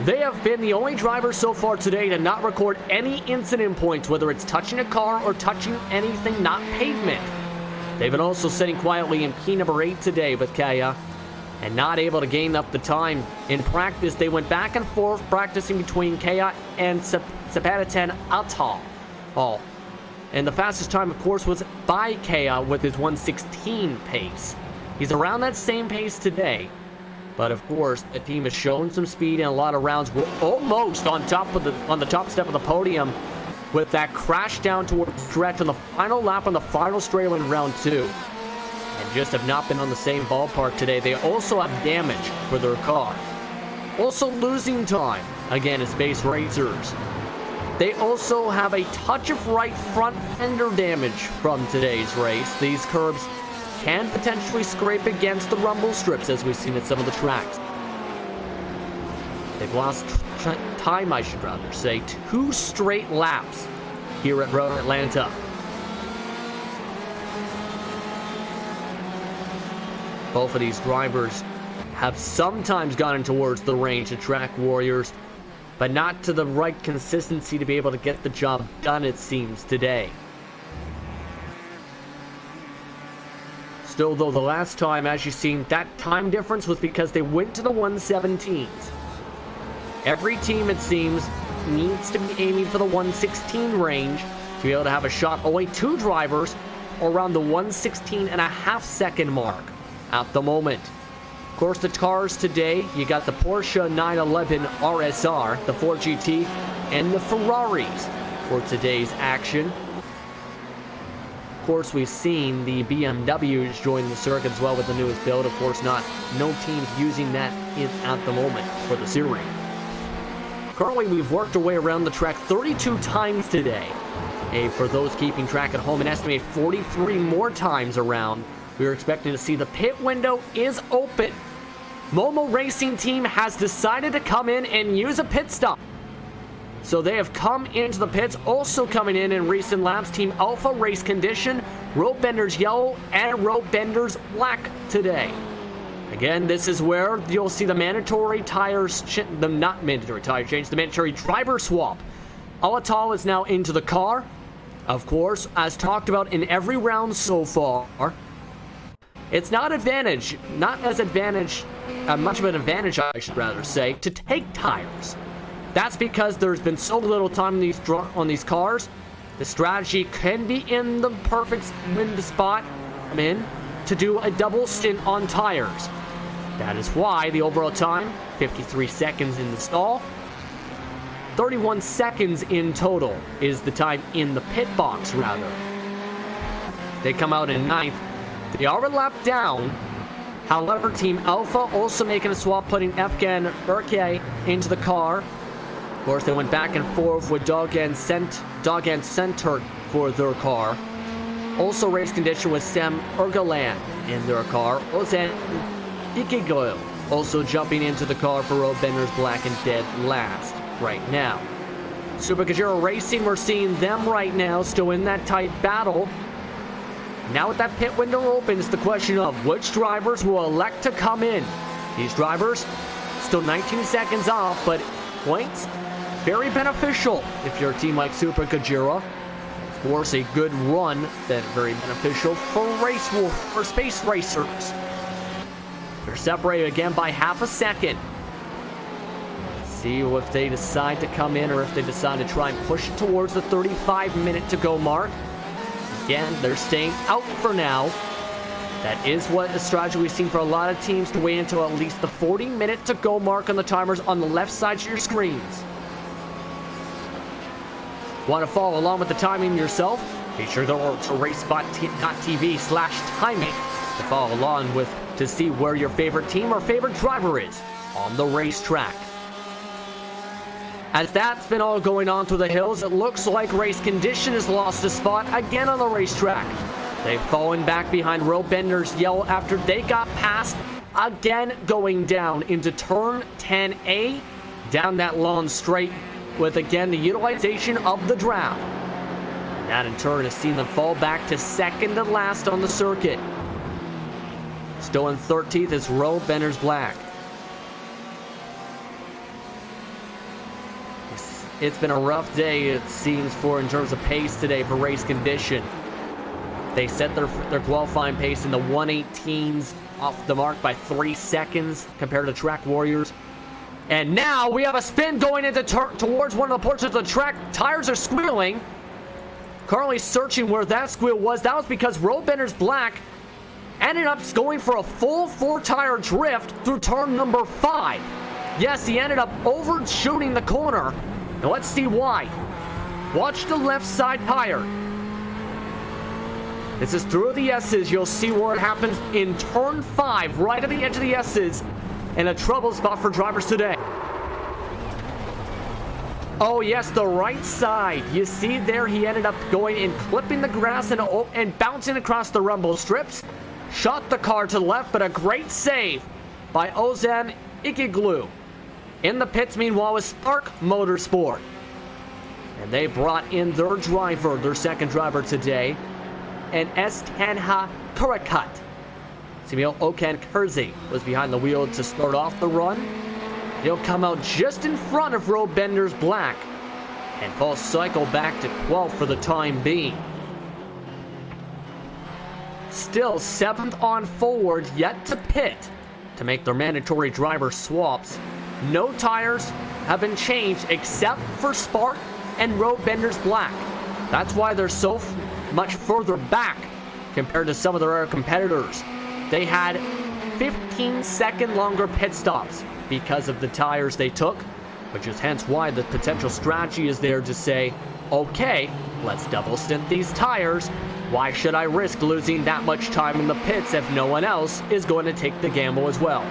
They have been the only drivers so far today to not record any incident points, whether it's touching a car or touching anything not pavement. They've been also sitting quietly in P number 8 today with Kaya and not able to gain up the time. In practice, they went back and forth practicing between Kaya and Sebastian Atal. And the fastest time, of course, was by Kea with his 1:16 pace. He's around that same pace today. But of course, the team has shown some speed in a lot of rounds. We're almost on the top step of the podium with that crash down towards the stretch on the final lap on the final straight in round 2. And just have not been on the same ballpark today. They also have damage for their car. Also losing time, again, as base racers. They also have a touch of right front fender damage from today's race. These curbs can potentially scrape against the rumble strips, as we've seen at some of the tracks. They've lost time, I should rather say, 2 straight laps here at Road Atlanta. Both of these drivers have sometimes gotten towards the range of track warriors, but not to the right consistency to be able to get the job done, it seems, today. Still, though, the last time, as you've seen, that time difference was because they went to the 117s. Every team, it seems, needs to be aiming for the 116 range to be able to have a shot. Only 2 drivers are around the 116.5 second mark at the moment. Of course, the cars today, you got the Porsche 911 RSR, the Ford GT, and the Ferraris for today's action. Of course, we've seen the BMWs join the circuit as well with the newest build. Of course, no teams using that at the moment for the series. Currently, we've worked our way around the track 32 times today. For those keeping track at home, an estimated 43 more times around. We're expecting to see the pit window is open. Momo Racing Team has decided to come in and use a pit stop. So they have come into the pits. Also coming in recent laps, Team Alpha Race Condition, Road Benders Yellow, and Road Benders Black today. Again, this is where you'll see the mandatory tires, the not mandatory tire change, the mandatory driver swap. Alatal is now into the car. Of course, as talked about in every round so far, it's not as much of an advantage, I should rather say, to take tires. That's because there's been so little time on these cars. The strategy can be in the perfect window spot to do a double stint on tires. That is why the overall time, 53 seconds in the stall, 31 seconds in total is the time in the pit box, rather. They come out in 9th. They are a lap down. However, Team Alpha also making a swap, putting Efgen Urke into the car. Of course, they went back and forth with Dog and Center for their car. Also race condition with Sam Ergalan in their car. Ozan Ikigoil also jumping into the car for Road Benders Black and dead last right now. Super Kajira Racing, we're seeing them right now still in that tight battle. Now with that pit window open, it's the question of which drivers will elect to come in. These drivers still 19 seconds off, but points very beneficial if you're a team like Super Kajira. Of course, a good run that's very beneficial for space racers. They're separated again by half a second. See if they decide to come in or if they decide to try and push it towards the 35-minute to go mark. Again, they're staying out for now. That is what the strategy we've seen for a lot of teams, to wait until at least the 40-minute to go mark on the timers on the left side of your screens. Want to follow along with the timing yourself? Be sure to go to racebot.tv/timing to follow along to see where your favorite team or favorite driver is on the racetrack. As that's been all going on through the hills, it looks like Race Condition has lost a spot again on the racetrack. They've fallen back behind Road Benders Yellow after they got past, again going down into turn 10A, down that long straight with, again, the utilization of the draft. And that in turn has seen them fall back to second to last on the circuit. Still in 13th is Road Benders Black. It's been a rough day, it seems, in terms of pace today for Race Condition. They set their qualifying pace in the 1:18s, off the mark by 3 seconds compared to Track Warriors. And now we have a spin going into towards one of the portions of the track. Tires are squealing. Currently searching where that squeal was. That was because Roadbenders Black ended up going for a full 4-tire drift through turn number 5. Yes, he ended up overshooting the corner. Now let's see why. Watch the left side tire. This is through the S's. You'll see where it happens in turn 5, right at the edge of the S's, and a trouble spot for drivers today. Oh yes, the right side. You see there, he ended up going and clipping the grass and bouncing across the rumble strips. Shot the car to the left, but a great save by Ozan Ikiglu. In the pits, meanwhile, was Spark Motorsport. And they brought in their driver, their second driver today, and Estenha Kurakat. Simil Okan Kurzi was behind the wheel to start off the run. He'll come out just in front of Roadbenders Black and fall cycle back to 12th for the time being. Still 7th on forward, yet to pit to make their mandatory driver swaps. No tires have been changed except for Spark and Roadbenders Black. That's why they're so much further back compared to some of their other competitors. They had 15-second longer pit stops because of the tires they took, which is hence why the potential strategy is there to say, okay, let's double stint these tires. Why should I risk losing that much time in the pits if no one else is going to take the gamble as well?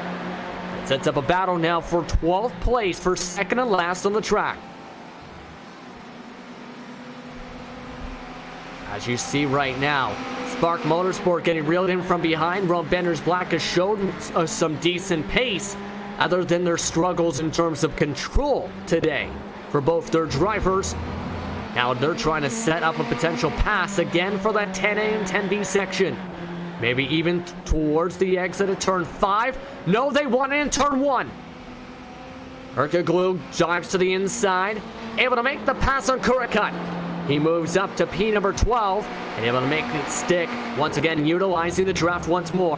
It sets up a battle now for 12th place for second and last on the track. As you see right now, Spark Motorsport getting reeled in from behind. Roadbenders Black has shown some decent pace, other than their struggles in terms of control today for both their drivers. Now they're trying to set up a potential pass again for that 10A and 10B section. Maybe even towards the exit of turn 5. No, they want it in turn 1. Urkaglu dives to the inside, able to make the pass on Kurakat. He moves up to P number 12 and able to make it stick, once again utilizing the draft once more.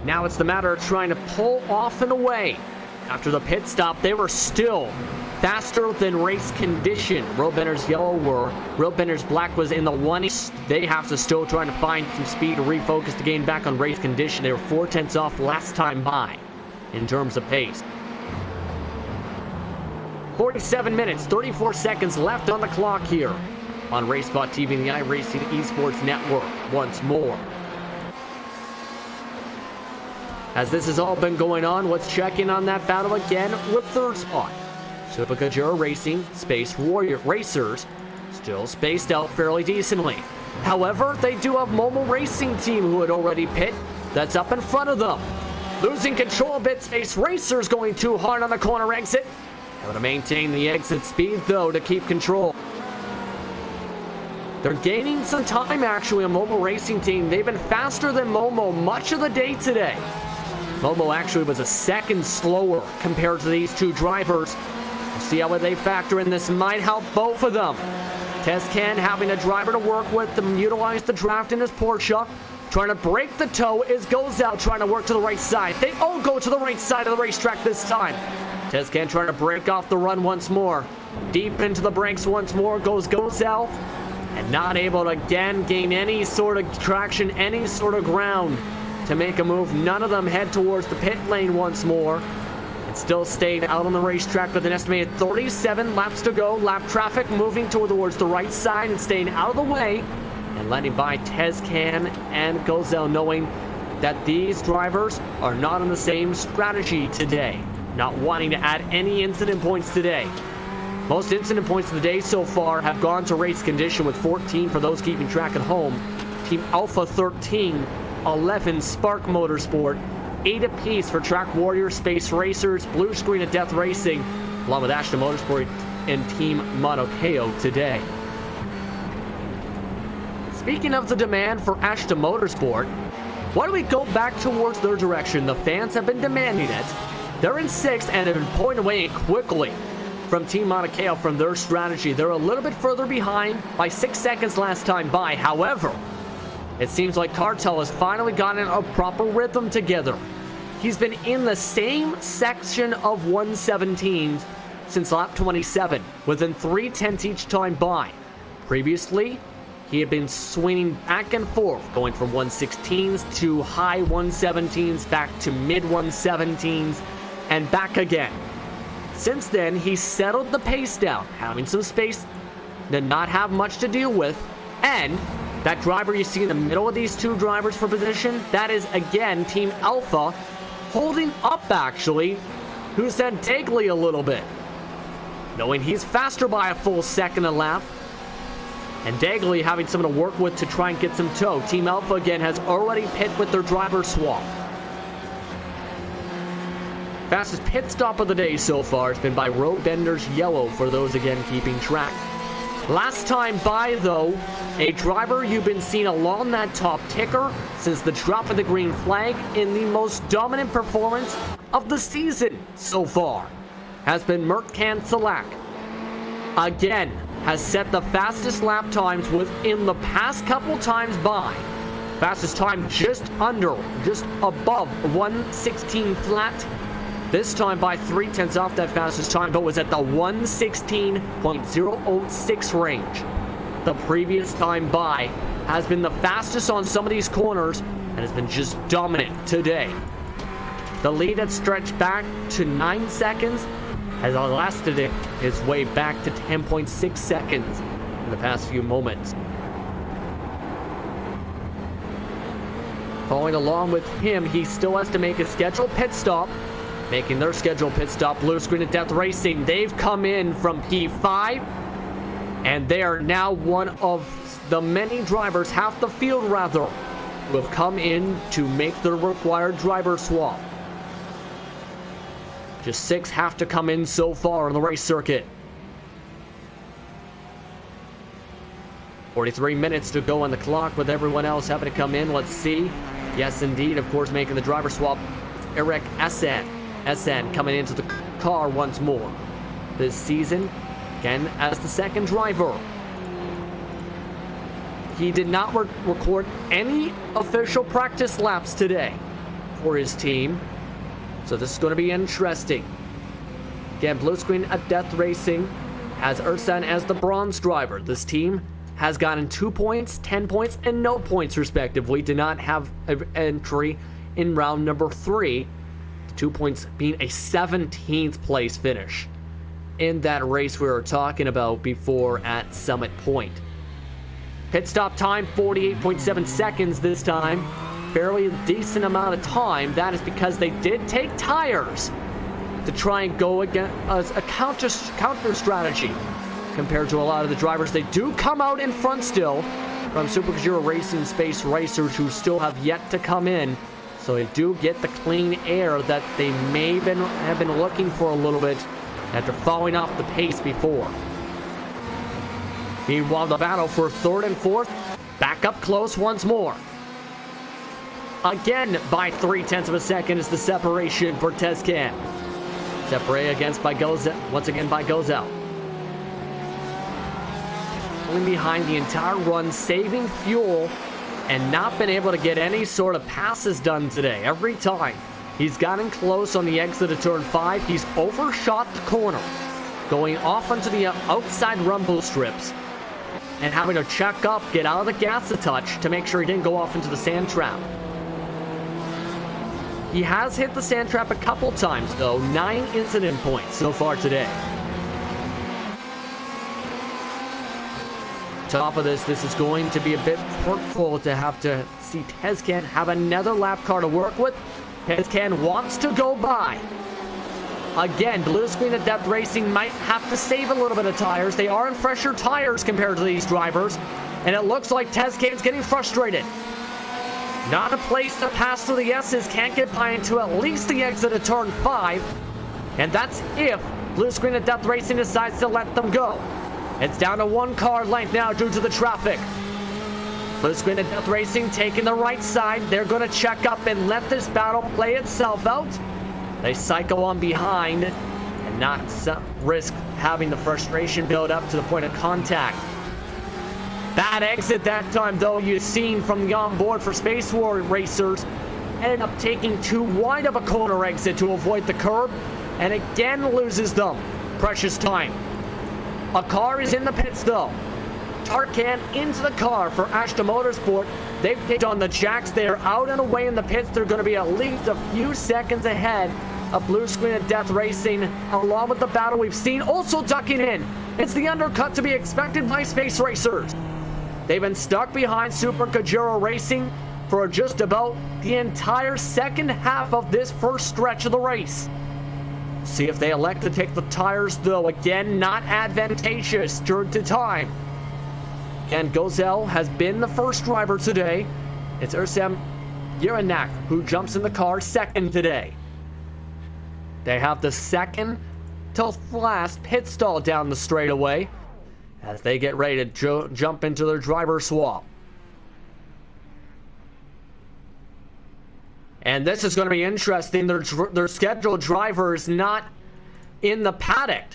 Now it's the matter of trying to pull off and away. After the pit stop, they were still faster than race condition. Roadbenders Yellow were. Roadbenders Black was in the 1. They have to still try to find some speed to refocus to gain back on race condition. They were 4/10 off last time by in terms of pace. 47 minutes, 34 seconds left on the clock here on RaceSpot TV and the iRacing Esports Network once more. As this has all been going on, let's check in on that battle again with third spot. Supakajura Racing Space Warrior Racers still spaced out fairly decently. However, they do have Momo Racing Team who had already pit. That's up in front of them. Losing control a bit, Space Racers going too hard on the corner exit. Able to maintain the exit speed though to keep control. They're gaining some time actually on Momo Racing Team. They've been faster than Momo much of the day today. Momo actually was a second slower compared to these two drivers. We'll see how they factor in. This might help both of them. Tezcan having a driver to work with to utilize the draft in his Porsche. Trying to break the toe is Gozel trying to work to the right side. They all go to the right side of the racetrack this time. Tezcan trying to break off the run once more. Deep into the brakes once more goes Gozel. And not able to again gain any sort of traction, any sort of ground to make a move. None of them head towards the pit lane once more. And still stayed out on the racetrack with an estimated 37 laps to go. Lap traffic moving towards the right side and staying out of the way. And letting by Tezcan and Gozel, knowing that these drivers are not on the same strategy today. Not wanting to add any incident points today. Most incident points of the day so far have gone to race condition, with 14 for those keeping track at home. Team Alpha 13, 11 Spark Motorsport, 8 apiece for Track Warrior, Space Racers, Blue Screen of Death Racing, along with Ashton Motorsport and Team Monokeo today. Speaking of the demand for Ashton Motorsport, why don't we go back towards their direction? The fans have been demanding it. They're in 6th and have been pulling away quickly from Team Monokeo from their strategy. They're a little bit further behind by 6 seconds last time by. However, it seems like Cartel has finally gotten a proper rhythm together. He's been in the same section of 117s since lap 27, within 3/10 each time by. Previously, he had been swinging back and forth, going from 116s to high 117s, back to mid 117s, and back again. Since then, he settled the pace down, having some space, did not have much to deal with, and that driver you see in the middle of these two drivers for position, that is again Team Alpha, holding up actually, who sent Dagley a little bit, knowing he's faster by a full second a lap, and Dagley having someone to work with to try and get some tow. Team Alpha again has already pit with their driver swap. Fastest pit stop of the day so far has been by Road Bender's Yellow, for those again keeping track. Last time by though, a driver you've been seeing along that top ticker since the drop of the green flag in the most dominant performance of the season so far has been Mertcan Salak. Again, has set the fastest lap times within the past couple times by. Fastest time just above 116 flat. This time by 3/10 off that fastest time, but was at the 116.006 range. The previous time by has been the fastest on some of these corners and has been just dominant today. The lead had stretched back to 9 seconds, has elasted its way back to 10.6 seconds in the past few moments. Following along with him, he still has to make a scheduled pit stop. Making their scheduled pit stop, Blue Screen of Death Racing. They've come in from P5, and they are now one of the many drivers, half the field rather, who have come in to make the required driver swap. Just 6 have to come in so far on the race circuit. 43 minutes to go on the clock with everyone else having to come in. Let's see. Yes, indeed, of course, making the driver swap. Eric SN coming into the car once more this season, again as the second driver. He did not record any official practice laps today for his team, so this is going to be interesting. Again, Blue Screen at Death Racing has Ersan as the bronze driver. This team has gotten 2 points, 10 points, and no points respectively. Did not have an entry in round number 3. 2 points being a 17th place finish in that race we were talking about before at Summit Point. Pit stop time, 48.7 seconds this time. Fairly decent amount of time. That is because they did take tires to try and go against a counter strategy compared to a lot of the drivers. They do come out in front still from Super Kajira Racing Space Racers, who still have yet to come in. So they do get the clean air that they may have been looking for a little bit after falling off the pace before. Meanwhile, the battle for 3rd and 4th, back up close once more. Again, by 0.3 of a second is the separation for Tezcan. Separated once again by Gozel. Pulling behind the entire run, saving fuel, and not been able to get any sort of passes done today. Every time he's gotten close on the exit of turn 5, he's overshot the corner, going off onto the outside rumble strips and having to check up, get out of the gas a touch to make sure he didn't go off into the sand trap. He has hit the sand trap a couple times though, 9 incident points so far today. Top of this is going to be a bit hurtful to have to see Tezcan have another lap car to work with. Tezcan wants to go by. Again, Blue Screen of Death Racing might have to save a little bit of tires. They are in fresher tires compared to these drivers, and it looks like Tezcan's getting frustrated. Not a place to pass through the S's, can't get by into at least the exit of turn 5, and that's if Blue Screen of Death Racing decides to let them go. It's down to 1 car length now due to the traffic. Blue Screen of Death Racing taking the right side. They're going to check up and let this battle play itself out. They cycle on behind and not risk having the frustration build up to the point of contact. Bad exit that time though, you've seen from the onboard for Space War Racers. Ended up taking too wide of a corner exit to avoid the curb, and again loses them. precious time. A car is in the pits though. Tarkan into the car for Ashton Motorsport. They've picked on the jacks. They are out and away in the pits. They're going to be at least a few seconds ahead of Blue Screen of Death Racing, along with the battle we've seen. Also ducking in, it's the undercut to be expected by Space Racers. They've been stuck behind Super Kajuro Racing for just about the entire second half of this first stretch of the race. See if they elect to take the tires though. Again, not advantageous due to time. And Gozell has been the first driver today. It's Ursem Yeranak who jumps in the car second today. They have the second to last pit stall down the straightaway as they get ready to jump into their driver swap. And this is going to be interesting. Their scheduled driver is not in the paddock.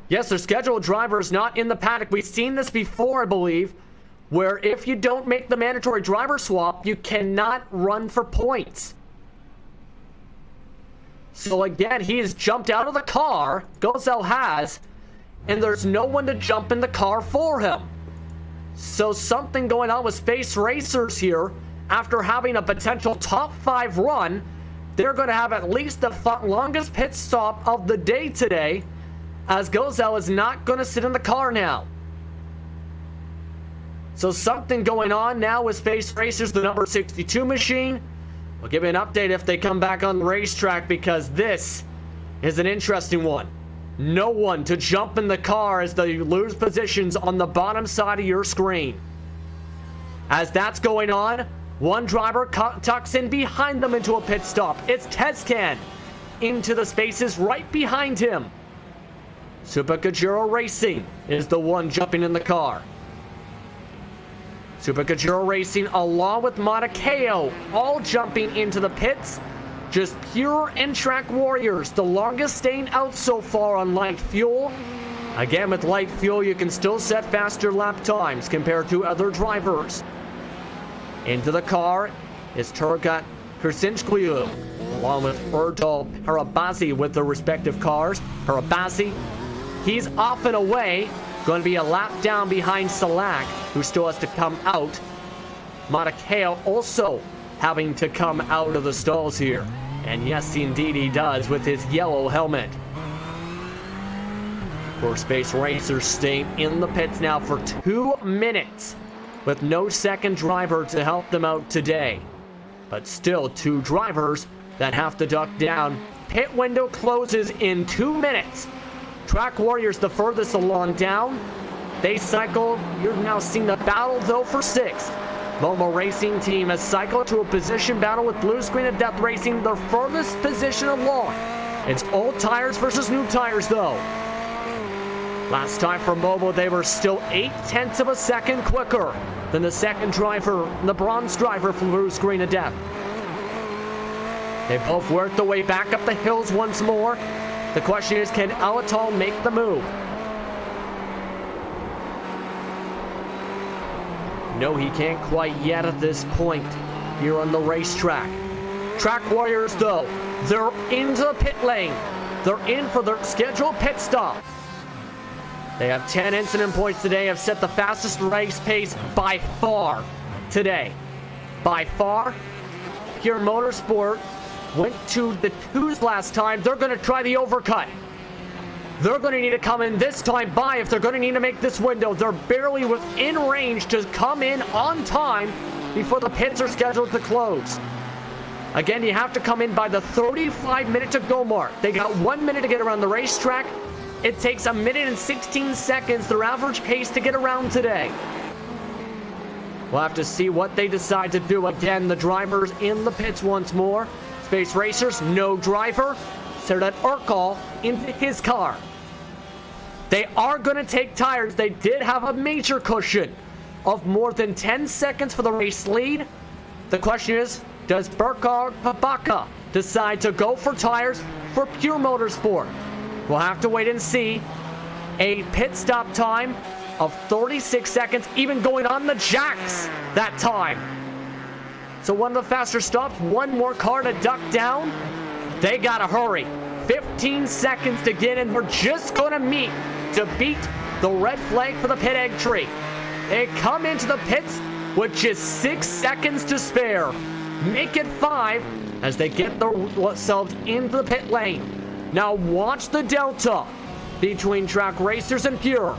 Yes, their scheduled driver is not in the paddock. We've seen this before, I believe, where if you don't make the mandatory driver swap, you cannot run for points. So again, he has jumped out of the car, Gozell has, and there's no one to jump in the car for him. So something going on with Space Racers here. After having a potential top 5 run, they're going to have at least the longest pit stop of the day today, as Gozell is not going to sit in the car now. So something going on now with Space Racers, the number 62 machine. We'll give you an update if they come back on the racetrack, because this is an interesting one. No one to jump in the car as they lose positions on the bottom side of your screen. As that's going on, one driver tucks in behind them into a pit stop. It's Tezcan into the spaces right behind him. Super Kajuro Racing is the one jumping in the car. Super Kajuro Racing along with Monakeo all jumping into the pits. Just pure in-track warriors, the longest staying out so far on light fuel. Again, with light fuel, you can still set faster lap times compared to other drivers. Into the car is Turgat Kersinskliu, along with Erdal Harabazi with their respective cars. Harabazi, he's off and away, going to be a lap down behind Salak, who still has to come out. Monakeo also having to come out of the stalls here. And yes, indeed he does with his yellow helmet. For Space Racers staying in the pits now for 2 minutes with no second driver to help them out today. But still 2 drivers that have to duck down. Pit window closes in 2 minutes. Track Warriors the furthest along down. They cycle. You're now seeing the battle though for 6th. Momo Racing Team has cycled to a position battle with Blue Screen of Death Racing, their furthest position along. It's old tires versus new tires though. Last time for Momo, they were still 0.8 of a second quicker than the second driver, the bronze driver from Blue Screen of Death. They both worked their way back up the hills once more. The question is, can Alatal make the move? No, he can't quite yet at this point here on the racetrack. Track Warriors, though, they're into the pit lane. They're in for their scheduled pit stop. They have 10 incident points today, have set the fastest race pace by far today. By far, Pure Motorsport went to the 2s last time. They're going to try the overcut. They're going to need to come in this time by if they're going to need to make this window. They're barely within range to come in on time before the pits are scheduled to close. Again, you have to come in by the 35-minute to go mark. They got 1 minute to get around the racetrack. It takes 1 minute and 16 seconds, their average pace, to get around today. We'll have to see what they decide to do. Again, the drivers in the pits once more. Space Racers, no driver. Serdat Urkal into his car. They are going to take tires. They did have a major cushion of more than 10 seconds for the race lead. The question is, does Berkar Pabaka decide to go for tires for Pure Motorsport? We'll have to wait and see. A pit stop time of 36 seconds, even going on the jacks that time. So one of the faster stops, one more car to duck down. They gotta hurry. 15 seconds to get in. We're just going to beat the red flag for the pit entry. They come into the pits with just 6 seconds to spare. Make it 5 as they get themselves into the pit lane. Now watch the delta between Track Racers and Pure.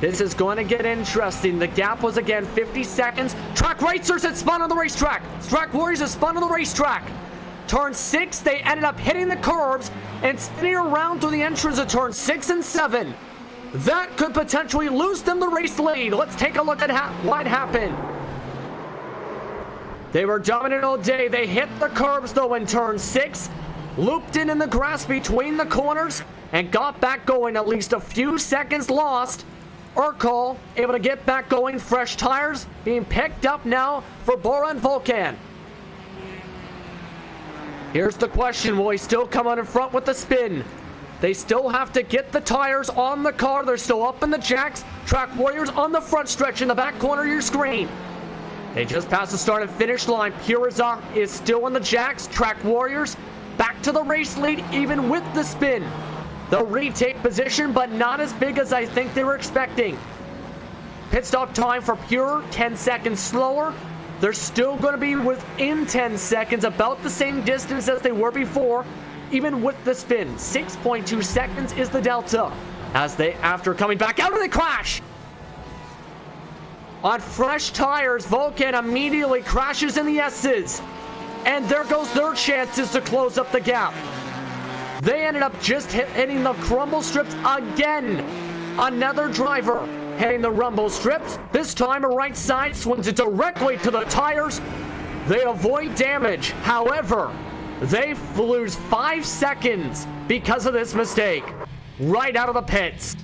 This is going to get interesting. The gap was again 50 seconds. Track Racers had spun on the racetrack. Track Warriors had spun on the racetrack. Turn 6, they ended up hitting the curbs and spinning around through the entrance of turn 6 and 7. That could potentially lose them the race lead. Let's take a look at what happened. They were dominant all day. They hit the curbs though in turn 6, looped in the grass between the corners, and got back going. At least a few seconds lost. Urkel able to get back going. Fresh tires being picked up now for Bora and Volkan. Here's the question. Will he still come out in front with the spin? They still have to get the tires on the car. They're still up in the jacks. Track Warriors on the front stretch in the back corner of your screen. They just passed the start and finish line. Pure is still in the jacks. Track Warriors back to the race lead even with the spin. They'll retake position, but not as big as I think they were expecting. Pit stop time for Pure, 10 seconds slower. They're still going to be within 10 seconds, about the same distance as they were before, even with the spin. 6.2 seconds is the delta. As they, after coming back out of the crash, on fresh tires, Volkan immediately crashes in the S's. And there goes their chances to close up the gap. They ended up just hitting the crumble strips again. Another driver hitting the rumble strips. This time a right side swings it directly to the tires. They avoid damage. However, they lose 5 seconds because of this mistake. Right out of the pits.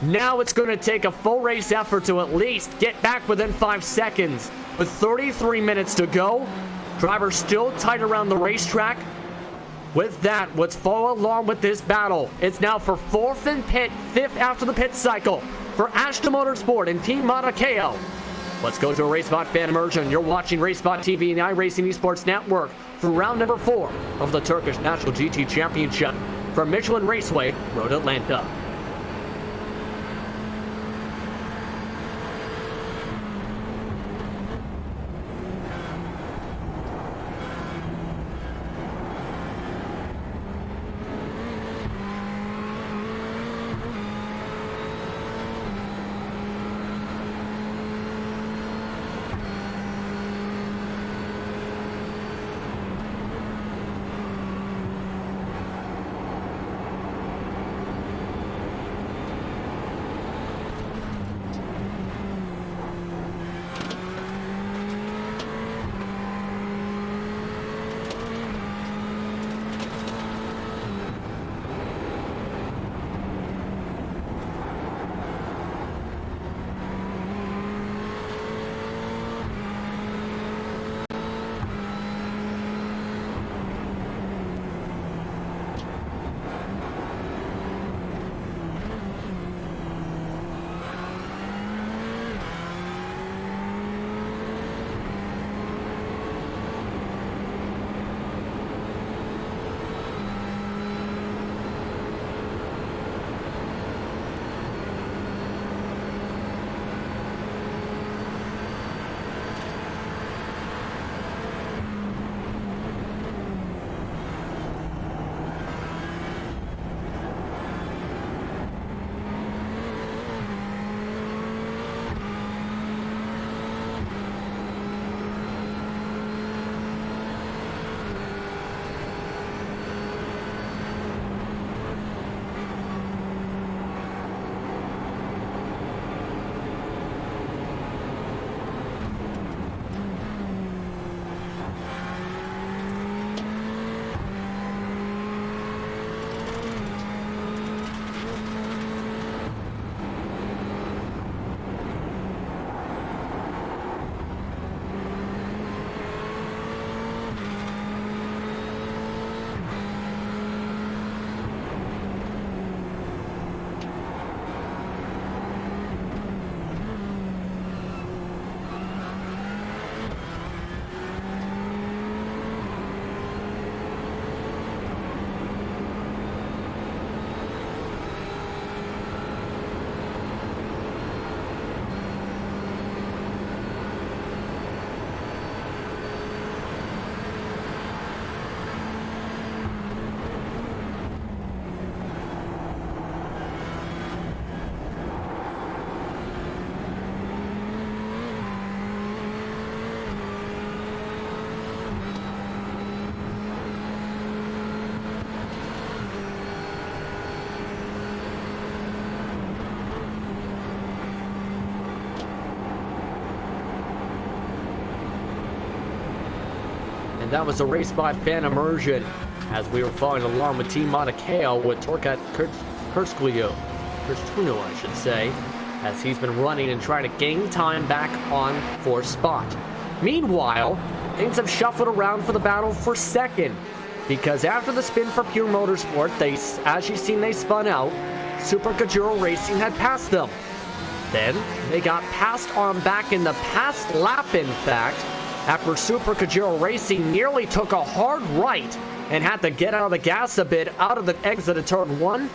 Now it's going to take a full race effort to at least get back within 5 seconds. With 33 minutes to go, drivers still tight around the racetrack. With that, let's follow along with this battle. It's now for 4th and pit, 5th after the pit cycle for Ashton Motorsport and Team Matakeo. Let's go to a RaceBot fan immersion. You're watching RaceBot TV and the iRacing Esports Network for round number 4 of the Turkish National GT Championship from Michelin Raceway, Road Atlanta. And that was a race by fan immersion as we were following along with Team Monacao with Torkat Kurstuno, I should say, as he's been running and trying to gain time back on fourth spot. Meanwhile, things have shuffled around for the battle for second, because after the spin for Pure Motorsport, as you've seen, they spun out. Super Kajuro Racing had passed them. Then they got passed on back in the past lap, in fact, after Super Kajuro Racing nearly took a hard right and had to get out of the gas a bit out of the exit of turn 1.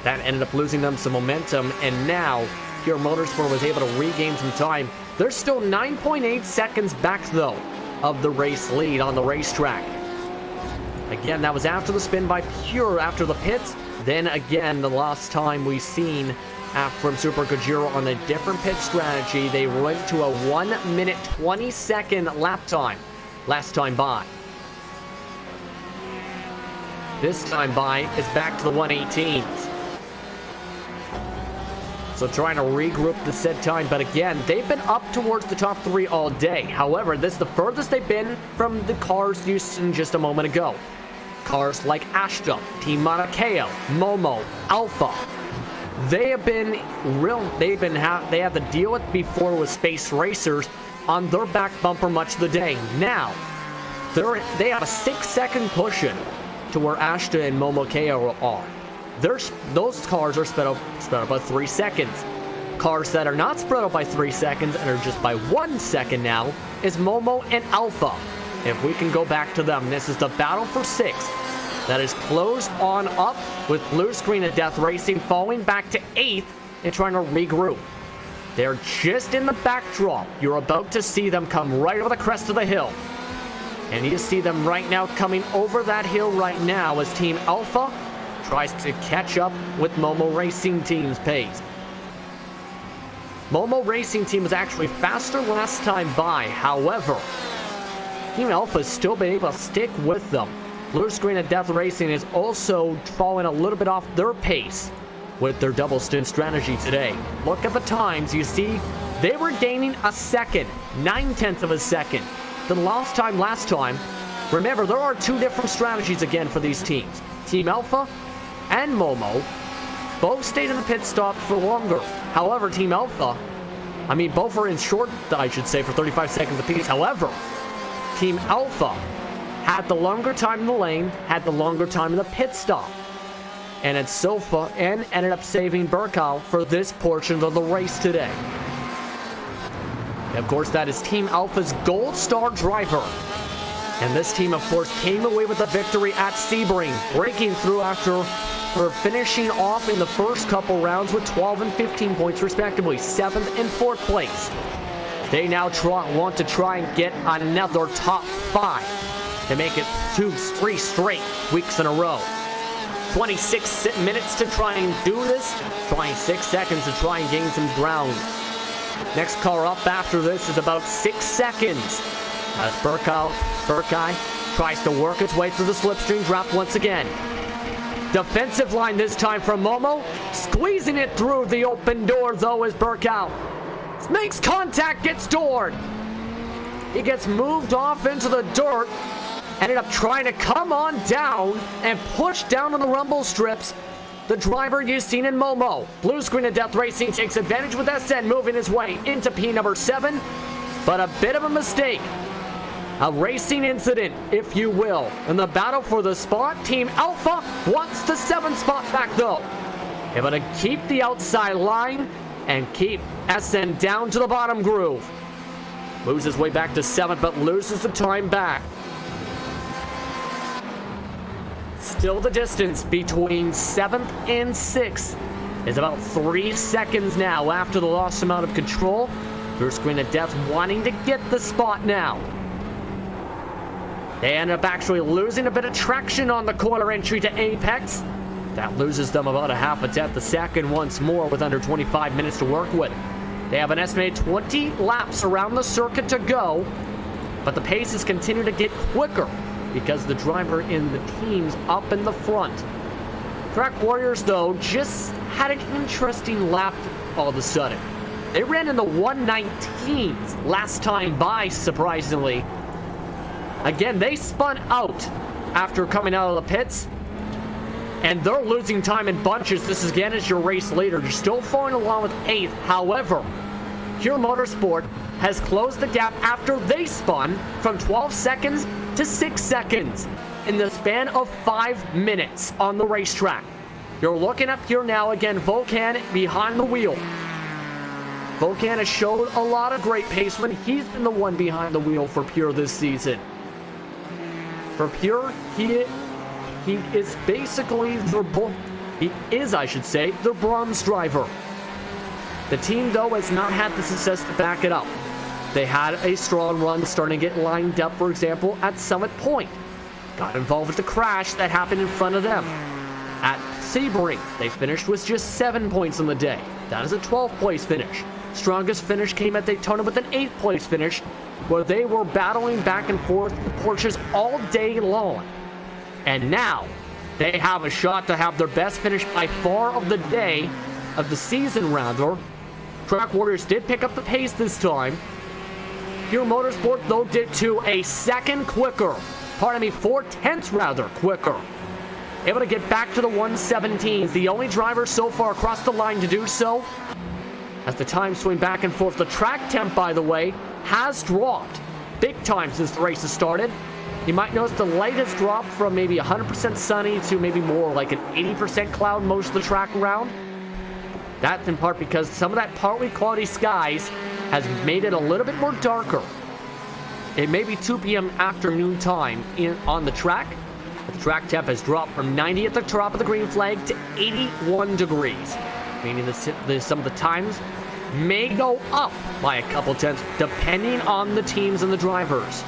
That ended up losing them some momentum, and now Pure Motorsport was able to regain some time. They're still 9.8 seconds back, though, of the race lead on the racetrack. Again, that was after the spin by Pure after the pits. Then again, the last time we seen from Super Kajuro on a different pit strategy, they went to a 1 minute 20 second lap time last time by. This time by is back to the 118s. So trying to regroup the said time, but again, they've been up towards the top 3 all day. However, this is the furthest they've been from the cars you seen just a moment ago. Cars like Ashta, Team Monacao, Momo, Alpha. They have been they had to deal with before with Space Racers on their back bumper much of the day. Now, they have a 6-second push-in to where Ashta and Momokeo are. Those cars are spread out by 3 seconds. Cars that are not spread out by 3 seconds and are just by 1 second now is Momo and Alpha. If we can go back to them, this is the battle for 6th. That is closed on up with Blue Screen of Death Racing falling back to 8th and trying to regroup. They're just in the backdrop. You're about to see them come right over the crest of the hill. And you see them right now coming over that hill right now as Team Alpha tries to catch up with Momo Racing Team's pace. Momo Racing Team was actually faster last time by. However, Team Alpha has still been able to stick with them. Blue Screen of Death Racing is also falling a little bit off their pace with their double stint strategy today. Look at the times. You see, they were gaining a second, 9/10 of a second. The last time, remember, there are 2 different strategies again for these teams. Team Alpha and Momo both stayed in the pit stop for longer. However, Team Alpha, both are in short, I should say, for 35 seconds apiece. However, Team Alpha had the longer time in the lane, had the longer time in the pit stop, and ended up saving Burkow for this portion of the race today. And of course, that is Team Alpha's Gold Star driver. And this team, of course, came away with a victory at Sebring, breaking through after finishing off in the first couple rounds with 12 and 15 points respectively, 7th and 4th place. They now want to try and get another top 5 to make it 3 straight weeks in a row. 26 minutes to try and do this, 26 seconds to try and gain some ground. Next car up after this is about 6 seconds as Burkai tries to work its way through the slipstream drop once again. Defensive line this time from Momo, squeezing it through the open door though as Burkow makes contact, gets doored. He gets moved off into the dirt, ended up trying to come on down and push down on the rumble strips. The driver you've seen in Momo. Blue Screen of Death Racing takes advantage with SN, moving his way into P number 7, but a bit of a mistake. A racing incident, if you will. In the battle for the spot, Team Alpha wants the 7th spot back though. Able to keep the outside line and keep SN down to the bottom groove. Moves his way back to 7th, but loses the time back. Still the distance between 7th and 6th is about 3 seconds now after the lost amount of control. Blue Screen of Death wanting to get the spot now. They end up actually losing a bit of traction on the corner entry to Apex. That loses them about a half a tenth a second once more with under 25 minutes to work with. They have an estimated 20 laps around the circuit to go, but the paces continue to get quicker because the driver in the team's up in the front. Track Warriors, though, just had an interesting lap all of a sudden. They ran in the 119s last time by, surprisingly. Again, they spun out after coming out of the pits, and they're losing time in bunches. This again is your race leader. You're still following along with 8th. However, Pure Motorsport has closed the gap after they spun from 12 seconds to 6 seconds in the span of 5 minutes on the racetrack. You're looking up here now again, Volkan behind the wheel. Volkan has showed a lot of great pace when he's been the one behind the wheel for Pure this season. For Pure, he is basically their bronze driver. The team, though, has not had the success to back it up. They had a strong run starting to get lined up, for example, at Summit Point. Got involved with the crash that happened in front of them. At Sebring, they finished with just 7 points on the day. That is a 12th place finish. Strongest finish came at Daytona with an 8th place finish, where they were battling back and forth the Porsches all day long. And now, they have a shot to have their best finish by far of the day, of the season rather. Track Warriors did pick up the pace this time. Pure Motorsport, though, did to a second quicker. 4/10 rather quicker. Able to get back to the 117s. The only driver so far across the line to do so. As the time swing back and forth, the track temp, by the way, has dropped big time since the race has started. You might notice the light has dropped from maybe 100% sunny to maybe more like an 80% cloud most of the track around. That's in part because some of that partly cloudy skies has made it a little bit more darker. It may be 2 p.m. afternoon time on the track. The track temp has dropped from 90 at the top of the green flag to 81 degrees, meaning that some of the times may go up by a couple tenths depending on the teams and the drivers.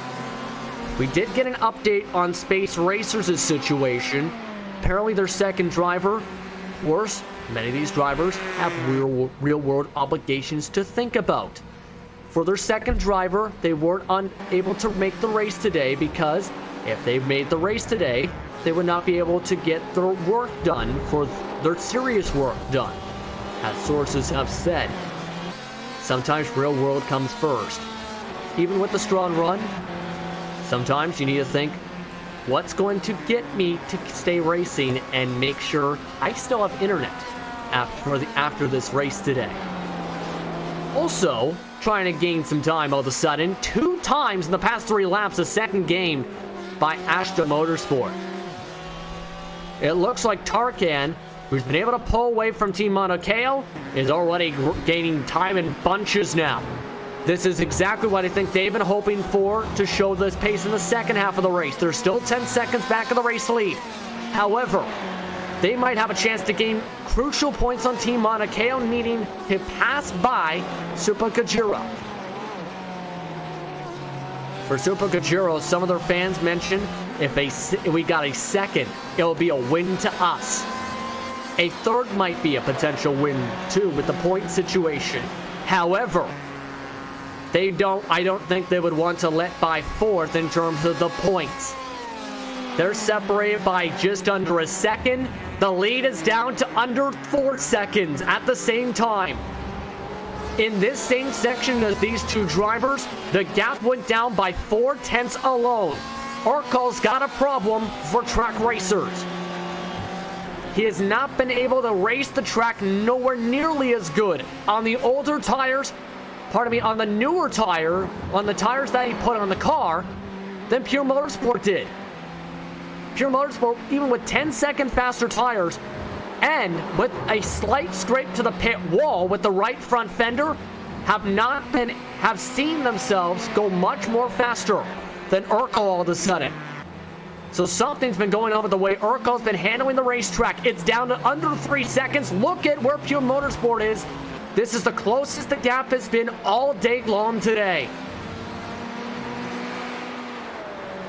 We did get an update on Space Racers' situation. Apparently their second driver, of course, many of these drivers have real-world obligations to think about. For their second driver, they weren't unable to make the race today because if they made the race today, they would not be able to get their work done for their serious work done. As sources have said, sometimes real world comes first. Even with the strong run, sometimes you need to think, what's going to get me to stay racing and make sure I still have internet after this race today. Also, trying to gain some time all of a sudden, 2 times in the past 3 laps, a second game by Ashton Motorsport. It looks like Tarkan, who's been able to pull away from Team Mauna Kea, is already gaining time in bunches now. This is exactly what I think they've been hoping for to show this pace in the second half of the race. They're still 10 seconds back of the race lead. However, they might have a chance to gain crucial points on Team Mauna Kea, needing to pass by Super Kajiro. For Super Kajiro, some of their fans mentioned if we got a second, it will be a win to us. A third might be a potential win too with the point situation. However, I don't think they would want to let by 4th in terms of the points. They're separated by just under a second. The lead is down to under 4 seconds at the same time. In this same section as these two drivers, the gap went down by 4/10 alone. Urkel's got a problem for Track Racers. He has not been able to race the track nowhere nearly as good on the older tires, on the newer tire, on the tires that he put on the car, than Pure Motorsport did. Pure Motorsport, even with 10-second faster tires and with a slight scrape to the pit wall with the right front fender, have seen themselves go much more faster than Urkel all of a sudden. So something's been going on with the way Urkel's been handling the racetrack. It's down to under 3 seconds. Look at where Pure Motorsport is. This is the closest the gap has been all day long today.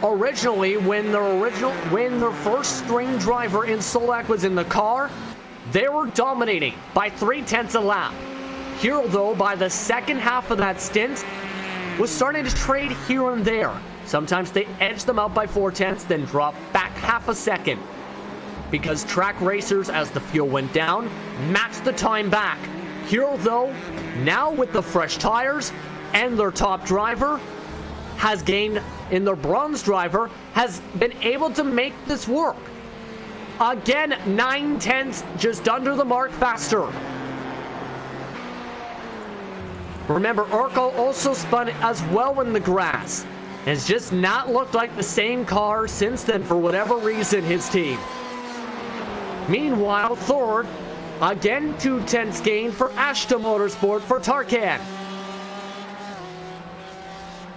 Originally, when their first string driver in Solak was in the car, they were dominating by 3/10 a lap. Pure, though, by the second half of that stint, was starting to trade here and there. Sometimes they edged them out by 4/10, then dropped back half a second. Because Track Racers, as the fuel went down, matched the time back. Pure, though, now with the fresh tires and their top driver, has gained in the bronze driver, has been able to make this work. Again, 9/10, just under the mark faster. Remember, Urkel also spun as well in the grass. It's just not looked like the same car since then for whatever reason, his team. Meanwhile, third, again 2/10 gain for Ashta Motorsport for Tarkan.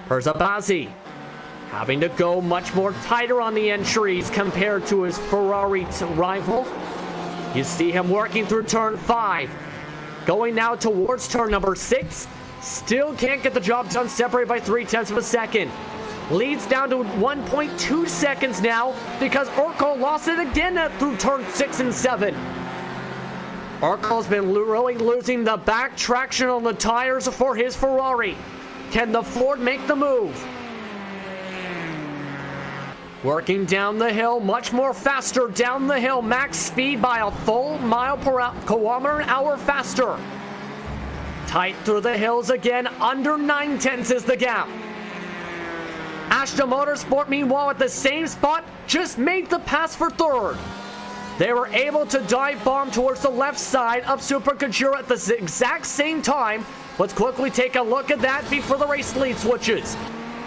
Perzabazi having to go much more tighter on the entries compared to his Ferrari rival. You see him working through turn 5. Going now towards turn number 6. Still can't get the job done, separated by 0.3 of a second. Leads down to 1.2 seconds now because Urkel lost it again through turn 6 and 7. Urkel's been really losing the back traction on the tires for his Ferrari. Can the Ford make the move? Working down the hill, much more faster down the hill. Max speed by a full kilometer an hour faster. Tight through the hills again, under 9/10 is the gap. Ashta Motorsport, meanwhile, at the same spot, just made the pass for third. They were able to dive bomb towards the left side of Super Kajura at the exact same time. Let's quickly take a look at that before the race lead switches.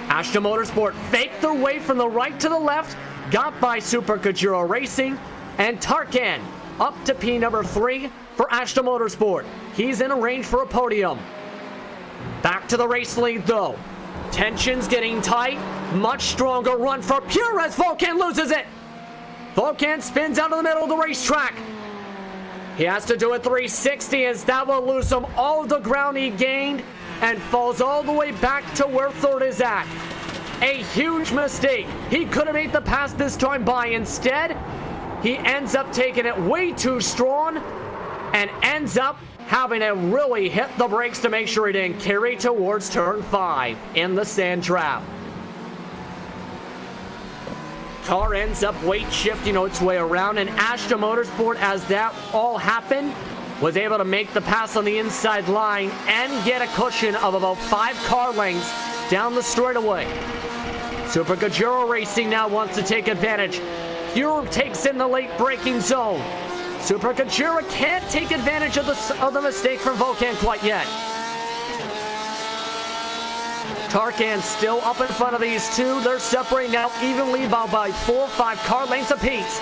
Ashta Motorsport faked their way from the right to the left, got by Super Kajura Racing, and Tarkan up to P number 3 for Ashta Motorsport. He's in a range for a podium. Back to the race lead though. Tensions getting tight. Much stronger run for Pure as Volkan loses it. Volkan spins out of the middle of the racetrack. He has to do a 360 as that will lose him all of the ground he gained and falls all the way back to where third is at. A huge mistake. He could have made the pass this time by. Instead, he ends up taking it way too strong and ends up having to really hit the brakes to make sure he didn't carry towards turn 5 in the sand trap. Car ends up weight shifting its way around, and Ashta Motorsport, as that all happened, was able to make the pass on the inside line and get a cushion of about 5 car lengths down the straightaway. Super Kajura Racing now wants to take advantage. Pure takes in the late braking zone. Super Kajura can't take advantage of the mistake from Volkan quite yet. Tarkan still up in front of these two. They're separating now evenly by 4 or 5 car lengths apiece.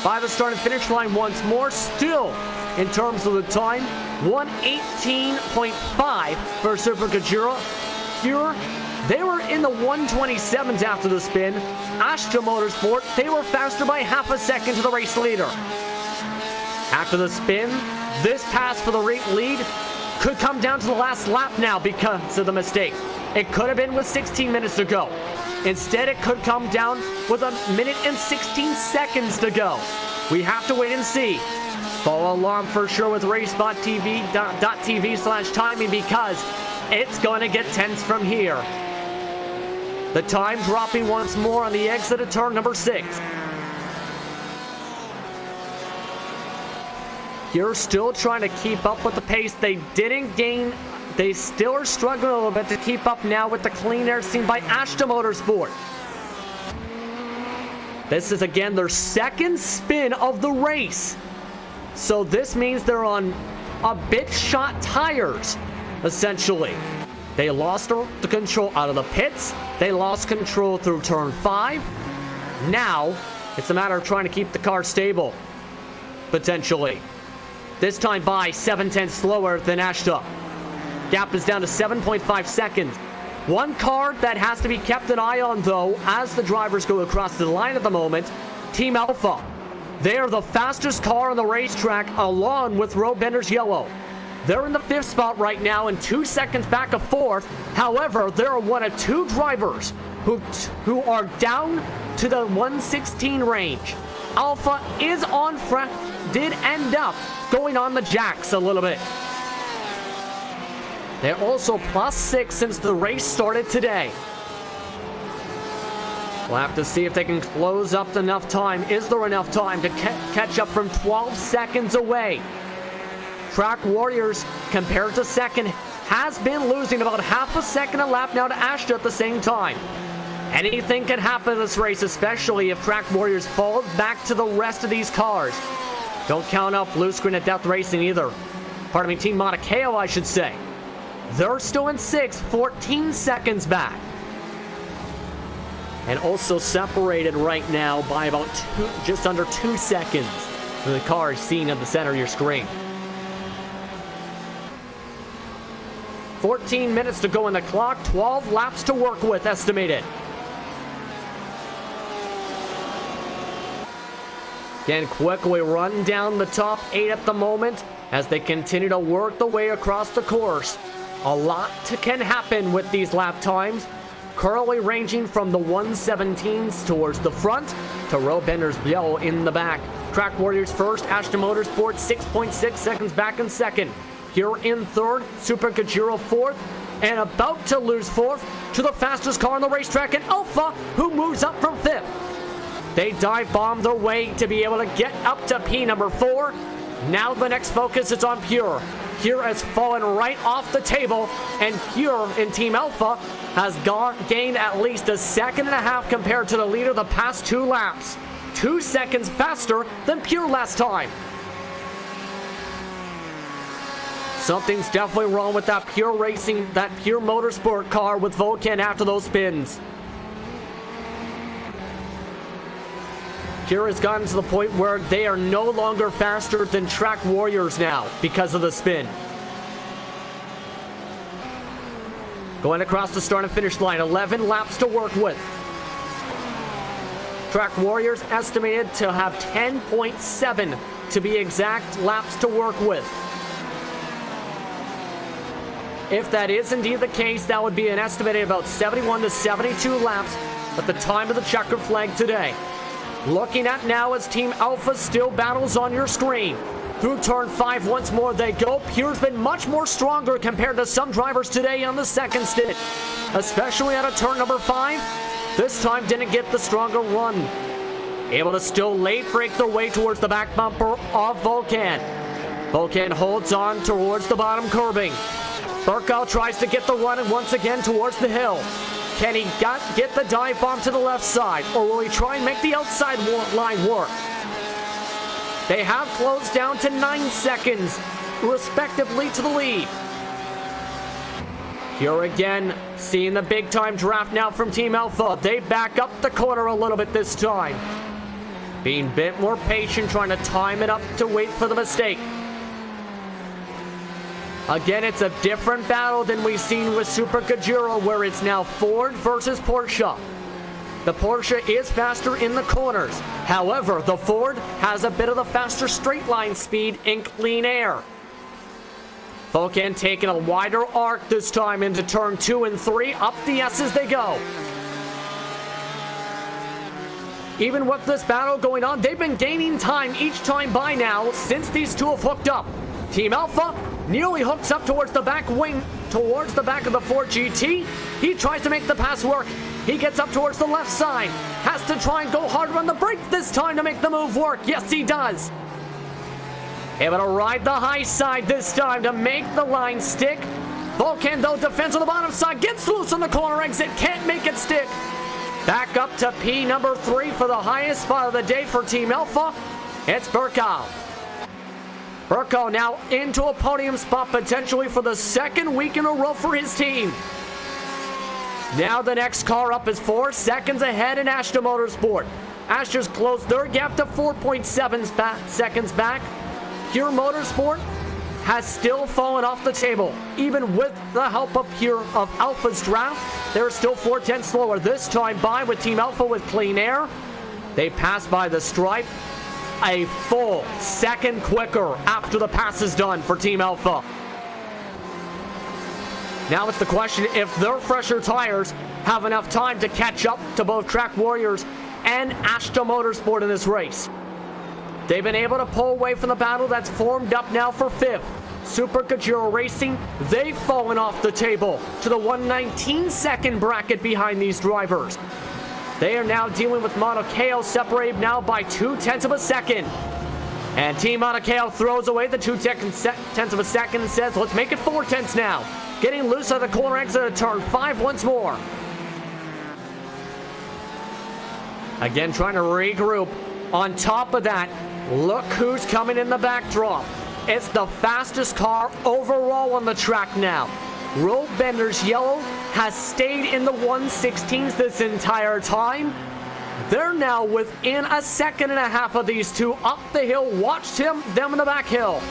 By the start and finish line once more, still in terms of the time, 1:18.5 for Super Kajura. Pure, they were in the 1:27s after the spin. Ashta Motorsport, they were faster by half a second to the race leader. After the spin, this pass for the lead could come down to the last lap now because of the mistake. It could have been with 16 minutes to go. Instead, it could come down with 1 minute and 16 seconds to go. We have to wait and see. Follow along for sure with racebot.tv/timing because it's going to get tense from here. The time dropping once more on the exit of turn number 6. You're still trying to keep up with the pace. They didn't gain. They still are struggling a little bit to keep up now with the clean air seen by Ashta Motorsport. This is again their second spin of the race. So this means they're on a bit shot tires, essentially. They lost the control out of the pits. They lost control through turn 5. Now, it's a matter of trying to keep the car stable, potentially. This time by 7/10 slower than Ashta. Gap is down to 7.5 seconds. One car that has to be kept an eye on, though, as the drivers go across the line at the moment, Team Alpha. They are the fastest car on the racetrack, along with Roadbender's Yellow. They're in the 5th spot right now and 2 seconds back of 4th. However, there are one of 2 drivers who are down to the 116 range. Alpha is on front, did end up going on the jacks a little bit. They're also +6 since the race started today. We'll have to see if they can close up enough time. Is there enough time to catch up from 12 seconds away? Track Warriors, compared to second, has been losing about half a second a lap now to Ashta at the same time. Anything can happen in this race, especially if Track Warriors fall back to the rest of these cars. Don't count out Blue Screen at Death Racing either. Pardon me, Team Monacao, I should say. They're still in 6th, 14 seconds back. And also separated right now by about just under 2 seconds from the cars seen at the center of your screen. 14 minutes to go in the clock, 12 laps to work with estimated. Again, quickly run down the top 8 at the moment as they continue to work the way across the course. A lot can happen with these lap times, currently ranging from the 117s towards the front to road benders below in the back. Track Warriors first, Ashton Motorsport 6.6 seconds back in second. Pure in third, Super Gajero fourth, and about to lose fourth to the fastest car on the racetrack in Alpha, who moves up from fifth. They dive bomb their way to be able to get up to P number 4. Now the next focus is on Pure. Pure has fallen right off the table, and Pure in Team Alpha has gained at least 1.5 seconds compared to the leader the past 2 laps. 2 seconds faster than Pure last time. Something's definitely wrong with that Pure Racing, that Pure Motorsport car with Vulcan after those spins. Pure has gotten to the point where they are no longer faster than Track Warriors now because of the spin. Going across the start and finish line, 11 laps to work with. Track Warriors estimated to have 10.7 to be exact laps to work with. If that is indeed the case, that would be an estimated about 71 to 72 laps at the time of the checker flag today. Looking at now as Team Alpha still battles on your screen. Through turn 5 once more they go. Pure's been much more stronger compared to some drivers today on the second stint. Especially out of turn number 5. This time didn't get the stronger run. Able to still late break their way towards the back bumper of Vulcan. Vulcan holds on towards the bottom curbing. Burkow tries to get the run and once again towards the hill. Can he get the dive bomb to the left side, or will he try and make the outside line work? They have closed down to 9 seconds, respectively, to the lead. Here again, seeing the big-time draft now from Team Alpha. They back up the corner a little bit this time. Being a bit more patient, trying to time it up to wait for the mistake. Again, it's a different battle than we've seen with Super Gajero, where it's now Ford versus Porsche. The Porsche is faster in the corners. However, the Ford has a bit of the faster straight line speed in clean air. Vulcan taking a wider arc this time into turn 2 and 3. Up the S's they go. Even with this battle going on, they've been gaining time each time by now since these two have hooked up. Team Alpha nearly hooks up towards the back wing, towards the back of the Ford GT. He tries to make the pass work. He gets up towards the left side. Has to try and go harder on the brake this time to make the move work. Yes, he does. Able to ride the high side this time to make the line stick. Vulcan, though, defends on the bottom side. Gets loose on the corner exit. Can't make it stick. Back up to P number 3 for the highest spot of the day for Team Alpha. It's Burkow. Burkow now into a podium spot potentially for the second week in a row for his team. Now the next car up is 4 seconds ahead in Ashton Motorsport. Ashton's closed their gap to 4.7 seconds back. Pure Motorsport has still fallen off the table. Even with the help of Alpha's draft, they're still 4/10 slower. This time by with Team Alpha with clean air. They pass by the stripe a full second quicker after the pass is done for Team Alpha. Now it's the question if their fresher tires have enough time to catch up to both Track Warriors and Ashton Motorsport in this race. They've been able to pull away from the battle that's formed up now for 5th. Super Gajero Racing, they've fallen off the table to the 119-second bracket behind these drivers. They are now dealing with Monacao, separated now by 0.2 seconds. And Team Monacao throws away the 0.2 seconds and says, let's make it 0.4 now. Getting loose on the corner exit of turn 5 once more. Again, trying to regroup. On top of that, look who's coming in the backdrop. It's the fastest car overall on the track now. Road Benders Yellow has stayed in the 1/16s this entire time. They're now within a second and a half of these two up the hill. Watch them in the back hill.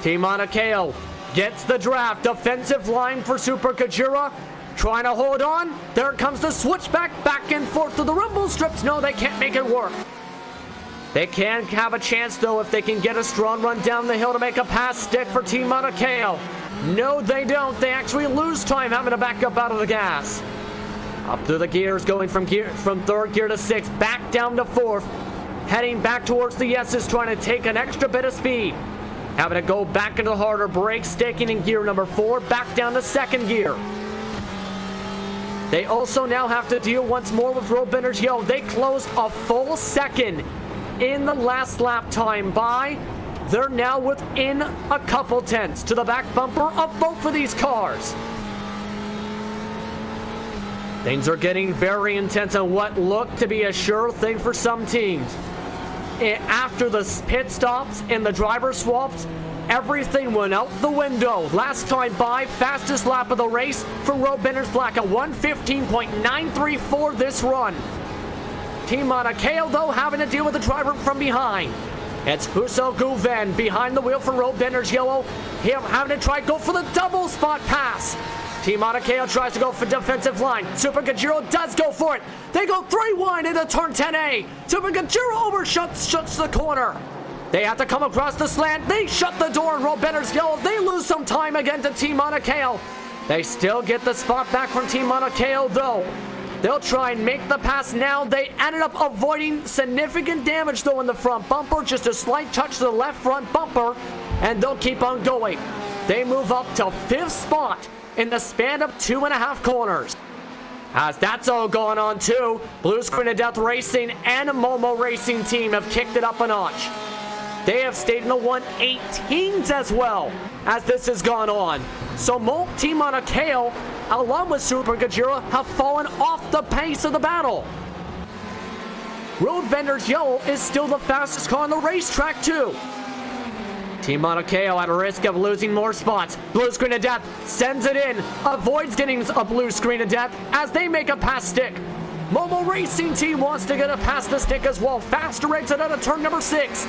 Team Monacao gets the draft. Defensive line for Super Kajira. Trying to hold on. There comes the switchback back and forth to the rumble strips. No, they can't make it work. They can have a chance, though, if they can get a strong run down the hill to make a pass stick for Team Monacao. No, they don't. They actually lose time having to back up out of the gas. Up through the gears, going from third gear to sixth, back down to fourth. Heading back towards the S's, trying to take an extra bit of speed. Having to go back into harder brakes, staking in gear number 4, back down to second gear. They also now have to deal once more with Road Benders Yellow. They closed a full second in the last lap time by. They're now within a couple tenths to the back bumper of both of these cars. Things are getting very intense on what looked to be a sure thing for some teams. After the pit stops and the driver swaps, everything went out the window. Last time by, fastest lap of the race for Road Benders Black, a 1:15.934 this run. Team Monacao, though, having to deal with the driver from behind. It's Husso Guven behind the wheel for Road Benders Yellow. Him having to try to go for the double spot pass. Team Monacao tries to go for defensive line. Super Kajiro does go for it. They go 3 wide into turn 10A. Super Kajiro shuts the corner. They have to come across the slant. They shut the door on Road Benders Yellow. They lose some time again to Team Monacao. They still get the spot back from Team Monacao, though. They'll try and make the pass now. They ended up avoiding significant damage, though, in the front bumper. Just a slight touch to the left front bumper, and they'll keep on going. They move up to 5th spot in the span of 2.5 corners. As that's all going on, too, Blue Screen of Death Racing and Momo Racing Team have kicked it up a notch. They have stayed in the 1/18s as well as this has gone on. So Team Monacao, along with Super Gajira, have fallen off the pace of the battle. Road Benders Yellow is still the fastest car on the racetrack, too. Team Monacao at risk of losing more spots. Blue Screen of Death sends it in, avoids getting a blue screen of death as they make a pass stick. Momo Racing Team wants to get a past the stick as well. Faster exit out of turn number 6.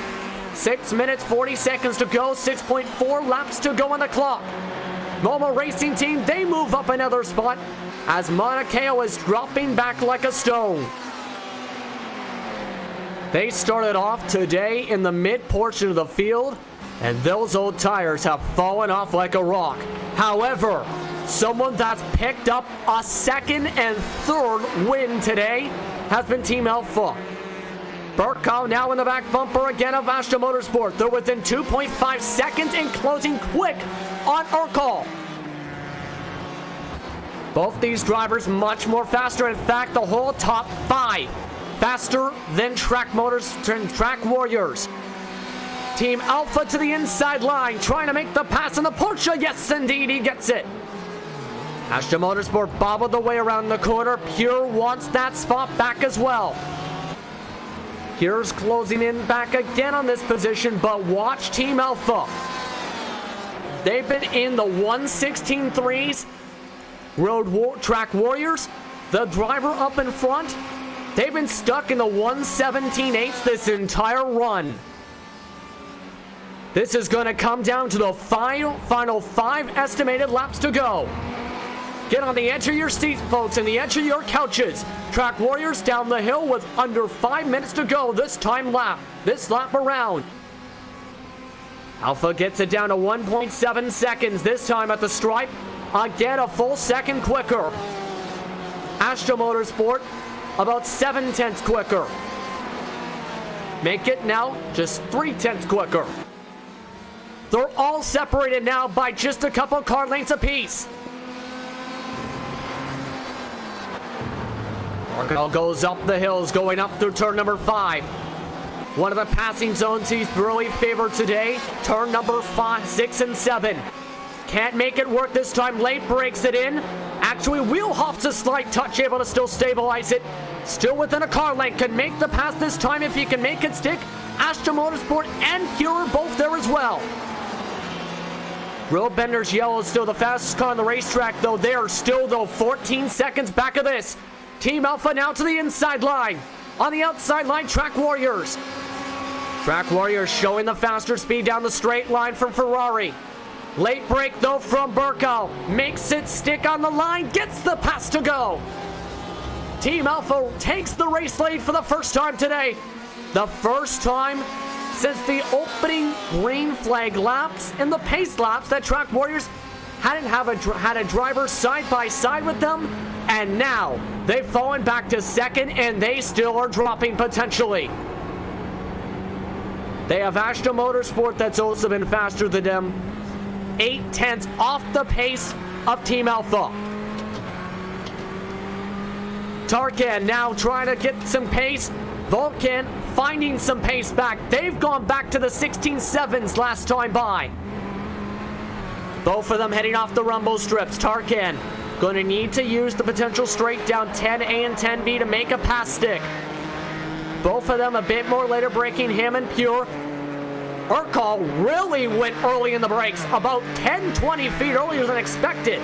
6 minutes, 40 seconds to go. 6.4 laps to go on the clock. Momo Racing Team, they move up another spot as Monacao is dropping back like a stone. They started off today in the mid portion of the field, and those old tires have fallen off like a rock. However, someone that's picked up a second and third win today has been Team Alpha. Burkow now in the back bumper again of Astra Motorsport. They're within 2.5 seconds and closing quick on Urkel. Both these drivers much more faster. In fact, the whole top 5 faster than Track Warriors. Team Alpha to the inside line, trying to make the pass in the Porsche. Yes, indeed, he gets it. Astra Motorsport bobbled the way around the corner. Pure wants that spot back as well. Pure's closing in back again on this position, but watch Team Alpha. They've been in the 1:16.3s. Track Warriors, the driver up in front, they've been stuck in the 1:17.8s this entire run. This is going to come down to the final 5 estimated laps to go. Get on the edge of your seats, folks, and the edge of your couches. Track Warriors down the hill with under 5 minutes to go this lap around. Alpha gets it down to 1.7 seconds this time at the stripe. Again, a full second quicker. Astra Motorsport about 7 tenths quicker. Make it now just 3 tenths quicker. They're all separated now by just a couple car lengths apiece. Urkel goes up the hills, going up through turn number 5. One of the passing zones he's really favored today. Turn number 5, 6, and 7. Can't make it work this time. Late breaks it in. actually wheel hops a slight touch, able to still stabilize it. Still within a car length, can make the pass this time if he can make it stick. Astra Motorsport and Pure are both there as well. Road Bender's Yellow is still the fastest car on the racetrack, though they are still, 14 seconds back of this. Team Alpha now to the inside line. On the outside line, Track Warriors. Track Warriors showing the faster speed down the straight line from Ferrari. Late break, though, from Burko. Makes it stick on the line, gets the pass to go. Team Alpha takes the race lead for the first time today. The first time since the opening green flag laps and the pace laps that Track Warriors hadn't had a driver side by side with them, and now they've fallen back to second and they still are dropping potentially. They have Astra Motorsport that's also been faster than them, 8/10 off the pace of Team Alpha. Tarkan now trying to get some pace. Vulcan finding some pace back. They've gone back to the 16.7s last time by. Both of them heading off the rumble strips. Tarkan going to need to use the potential straight down 10A and 10B to make a pass stick. Both of them a bit more later braking, him and Pure. Urkel really went early in the brakes, about 10-20 feet earlier than expected.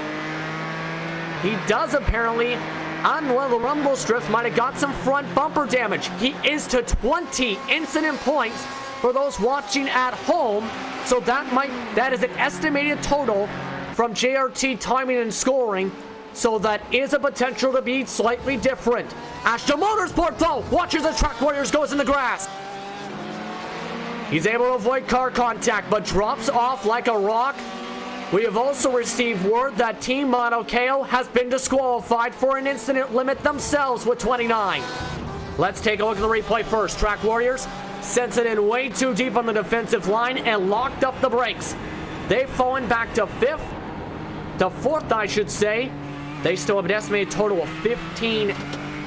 He does apparently, on one of the rumble strips, might have got some front bumper damage. He is to 20 incident points for those watching at home. So that is an estimated total from JRT timing and scoring. So that is a potential to be slightly different. Astra Motorsport, though, watches as Track Warriors goes in the grass. He's able to avoid car contact, but drops off like a rock. We have also received word that Team Mono KO has been disqualified for an incident limit themselves with 29. Let's take a look at the replay first. Track Warriors sends it in way too deep on the defensive line and locked up the brakes. They've fallen back to fourth, I should say. They still have an estimated total of 15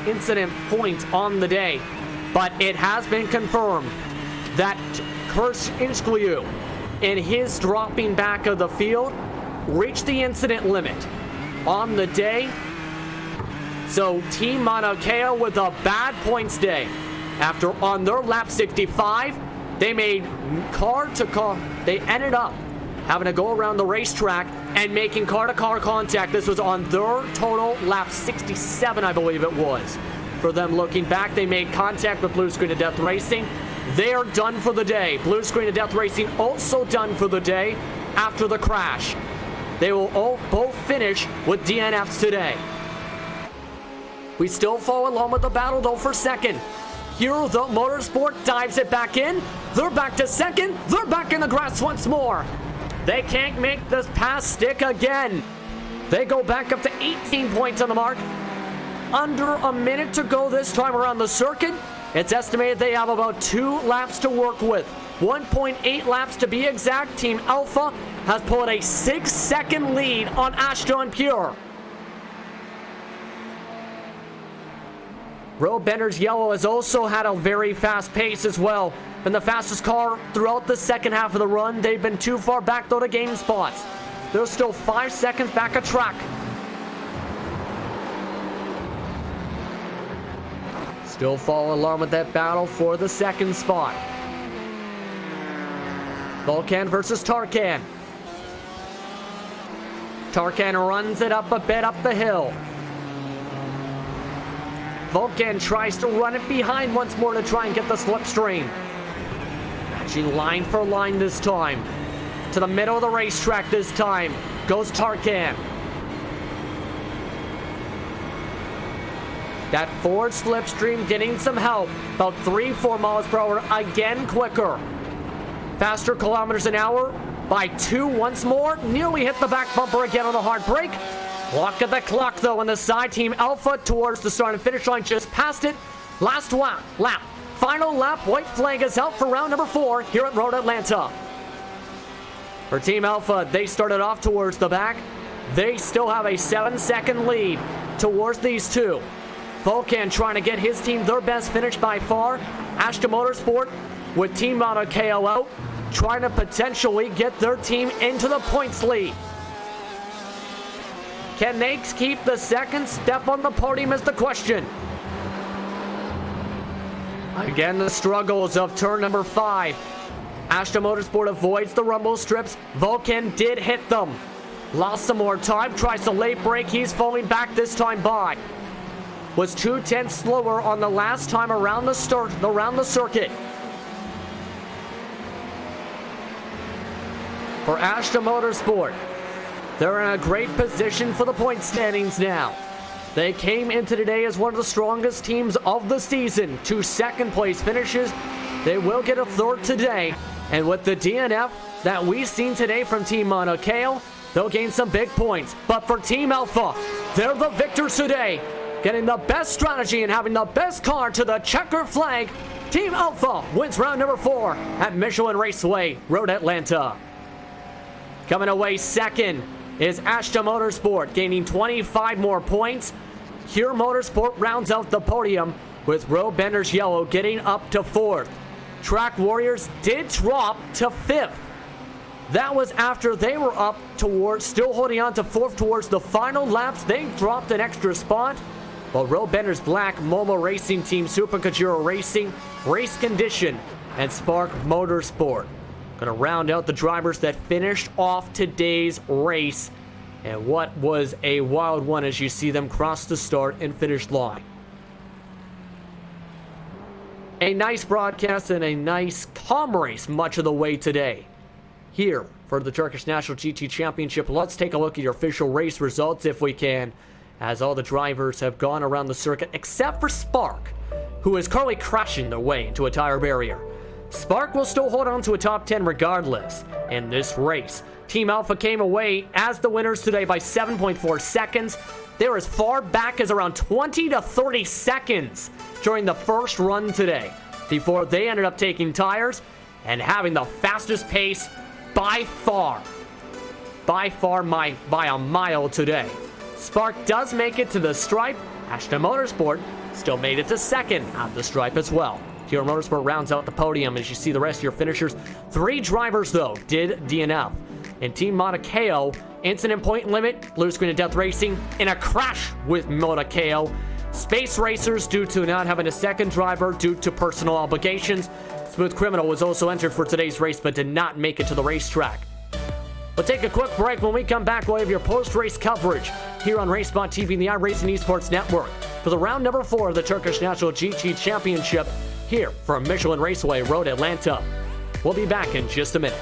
incident points on the day. But it has been confirmed that Kirsch Inskliu, in his dropping back of the field, reached the incident limit on the day. So Team Mauna Kea with a bad points day. After on their lap 65, they made they ended up having to go around the racetrack and making car-to-car contact. This was on their total lap 67, I believe it was. For them looking back, they made contact with Blue Screen of Death Racing. They are done for the day. Blue Screen of Death Racing also done for the day after the crash. They will both finish with DNFs today. We still follow along with the battle, though, for second. Hero the Motorsport dives it back in. They're back to second. They're back in the grass once more. They can't make this pass stick again. They go back up to 18 points on the mark. Under a minute to go this time around the circuit. It's estimated they have about 2 laps to work with. 1.8 laps to be exact. Team Alpha has pulled a 6-second lead on Astra and Pure. Road Bender's Yellow has also had a very fast pace as well. Been the fastest car throughout the second half of the run. They've been too far back, though, to gain spots. They're still 5 seconds back of track. Still following along with that battle for the second spot. Vulcan versus Tarkan. Tarkan runs it up a bit up the hill. Vulcan tries to run it behind once more to try and get the slipstream. Matching line for line this time. To the middle of the racetrack this time goes Tarkan. That forward slipstream getting some help. About 3-4 miles per hour, again quicker. Faster kilometers an hour by 2 once more. Nearly hit the back bumper again on the hard brake. Look at the clock, though, on the side. Team Alpha towards the start and finish line, just past it. Last lap. Final lap. White flag is out for round number 4 here at Road Atlanta. For Team Alpha, they started off towards the back. They still have a 7-second lead towards these two. Vulcan trying to get his team their best finish by far. Astra Motorsport with Team Mauna Kea out, trying to potentially get their team into the points lead. Can they keep the second step on the podium is the question. Again, the struggles of turn number 5. Aston Motorsport avoids the rumble strips. Vulcan did hit them. Lost some more time, tries to late brake. He's falling back this time by. Was 2/10 slower on the last time around the circuit. For Aston Motorsport, they're in a great position for the point standings now. They came into today as one of the strongest teams of the season. 2 second place finishes. They will get a third today. And with the DNF that we've seen today from Team Mauna Kea, they'll gain some big points. But for Team Alpha, they're the victors today. Getting the best strategy and having the best car to the checker flag. Team Alpha wins round number 4 at Michelin Raceway, Road Atlanta. Coming away second is Aston Motorsport, gaining 25 more points. Here Motorsport rounds out the podium with Road Benders Yellow getting up to 4th. Track Warriors did drop to 5th. That was after they were up towards, still holding on to 4th towards the final laps. They dropped an extra spot. But Road Benders Black, Momo Racing Team, Super Kajiro Racing, Race Condition, and Spark Motorsport gonna round out the drivers that finished off today's race. And what was a wild one as you see them cross the start and finish line. A nice broadcast and a nice calm race much of the way today. Here for the Turkish National GT Championship, let's take a look at your official race results if we can, as all the drivers have gone around the circuit except for Spark, who is currently crashing their way into a tire barrier. Spark will still hold on to a top 10 regardless in this race. Team Alpha came away as the winners today by 7.4 seconds. They were as far back as around 20 to 30 seconds during the first run today before they ended up taking tires and having the fastest pace by far by a mile today. Spark does make it to the stripe. Aston Motorsport still made it to second at the stripe as well. Here Motorsport rounds out the podium as you see the rest of your finishers. 3 drivers, though, did DNF. In Team Mauna Kea, incident point limit, blue screen of death racing, in a crash with Mauna Kea. Space Racers due to not having a second driver due to personal obligations. Smooth Criminal was also entered for today's race but did not make it to the racetrack. We'll take a quick break. When we come back, we'll have your post-race coverage here on RaceSpot TV and the iRacing Esports Network for the round number 4 of the Turkish National GT Championship here from Michelin Raceway, Road Atlanta. We'll be back in just a minute.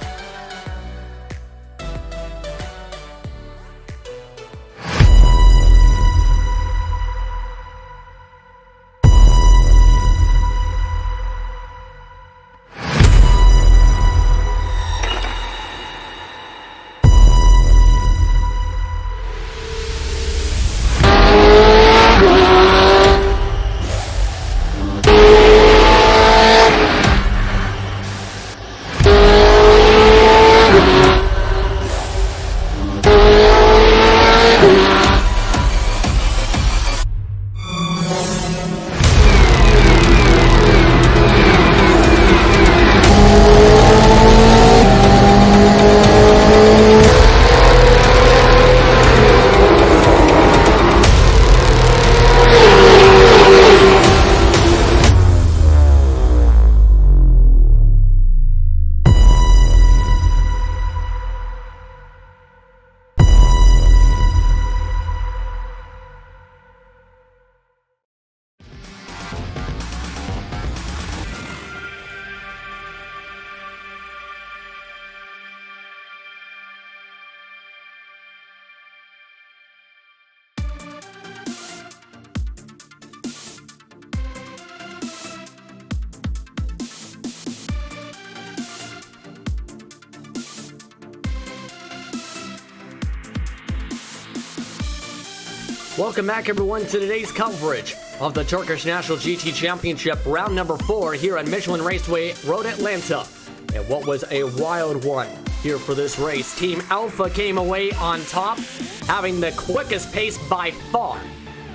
Welcome back, everyone, to today's coverage of the Turkish National GT Championship, round number 4 here at Michelin Raceway, Road Atlanta. And what was a wild one here for this race. Team Alpha came away on top, having the quickest pace by far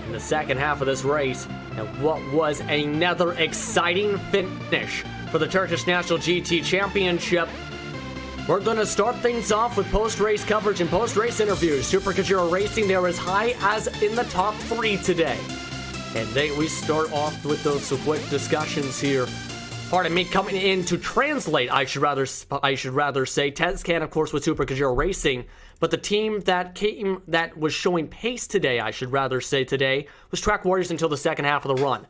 in the second half of this race. And what was another exciting finish for the Turkish National GT Championship. We're going to start things off with post-race coverage and post-race interviews. Super Kajira Racing, they're as high as in the top 3 today. And we start off with those quick discussions here. Pardon me, coming in to translate, I should rather say, Tezcan, of course, with Super Kajira Racing. But the team that was showing pace today, I should rather say today, was Track Warriors until the second half of the run.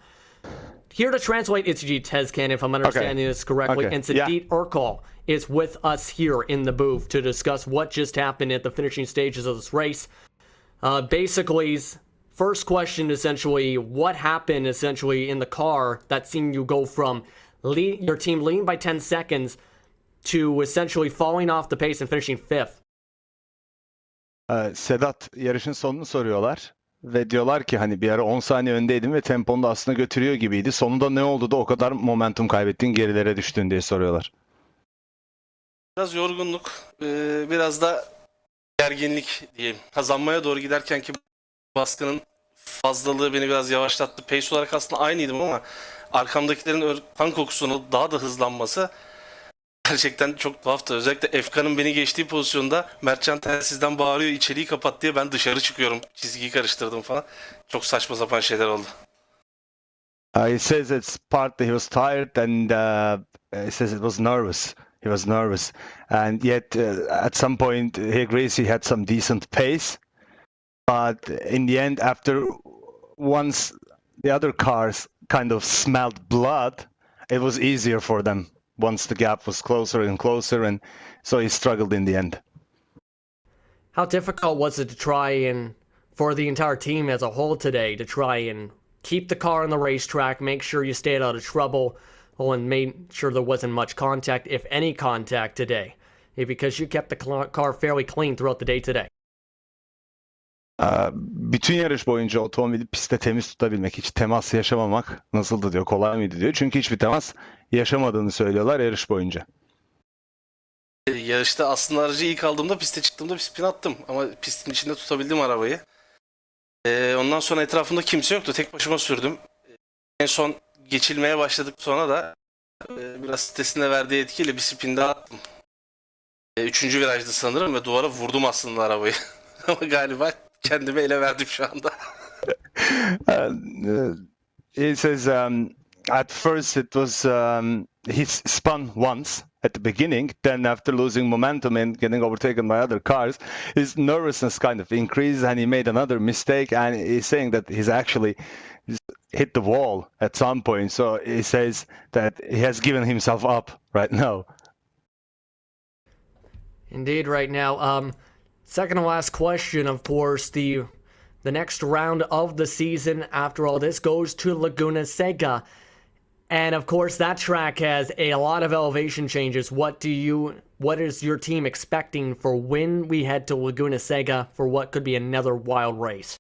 Here to translate, it's Tezcan, if I'm understanding this correctly, and Sadit Urkal is with us here in the booth to discuss what just happened at the finishing stages of this race. Basically, first question, essentially, what happened, essentially, in the car that seemed you go from your team leading by 10 seconds to essentially falling off the pace and finishing 5th? Sedat yarışın sonunu soruyorlar. Ve diyorlar ki hani bir ara 10 saniye öndeydim ve temponu da aslında götürüyor gibiydi. Sonunda ne oldu da o kadar momentum kaybettin, gerilere düştün diye soruyorlar. Biraz yorgunluk, biraz da gerginlik diyeyim. Kazanmaya doğru giderkenki baskının fazlalığı beni biraz yavaşlattı. Pace olarak aslında aynıydım ama arkamdakilerin kan kokusunu daha da hızlanması gerçekten çok tuhaftı. Özellikle Efkan'ın beni geçtiği pozisyonda Mertcan telsizden bağırıyor, içeriği kapat diye, ben dışarı çıkıyorum. Çizgiyi karıştırdım falan. Çok saçma sapan şeyler oldu. He says it's partly he was tired and he says it was nervous. He was nervous. And yet at some point he agrees he had some decent pace. But in the end, after once the other cars kind of smelled blood, it was easier for them. Once the gap was closer and closer, and so he struggled in the end. How difficult was it to try and, for the entire team as a whole today, to try and keep the car on the racetrack, make sure you stayed out of trouble, and made sure there wasn't much contact, if any contact today, because you kept the car fairly clean throughout the day today? Bütün yarış boyunca otomobili pistte temiz tutabilmek, hiç temas yaşamamak nasıldı diyor, kolay mıydı diyor. Çünkü hiçbir temas yaşamadığını söylüyorlar yarış boyunca. Yarışta aslında aracı ilk aldığımda, piste çıktığımda bir spin attım. Ama pistin içinde tutabildim arabayı. Ondan sonra etrafımda kimse yoktu. Tek başıma sürdüm. En son geçilmeye başladık sonra da biraz stresin de verdiği etkiyle bir spin daha attım. 3. virajdı sanırım ve duvara vurdum aslında arabayı. Ama galiba kendimi ele verdim şu anda. He says at first it was he spun once at the beginning, then after losing momentum and getting overtaken by other cars, his nervousness kind of increased and he made another mistake, and he's saying that he's actually hit the wall at some point. So he says that he has given himself up right now. Indeed, right now. Second to last question, of course, the next round of the season after all this goes to Laguna Seca. And of course that track has a lot of elevation changes. What is your team expecting for when we head to Laguna Seca for what could be another wild race?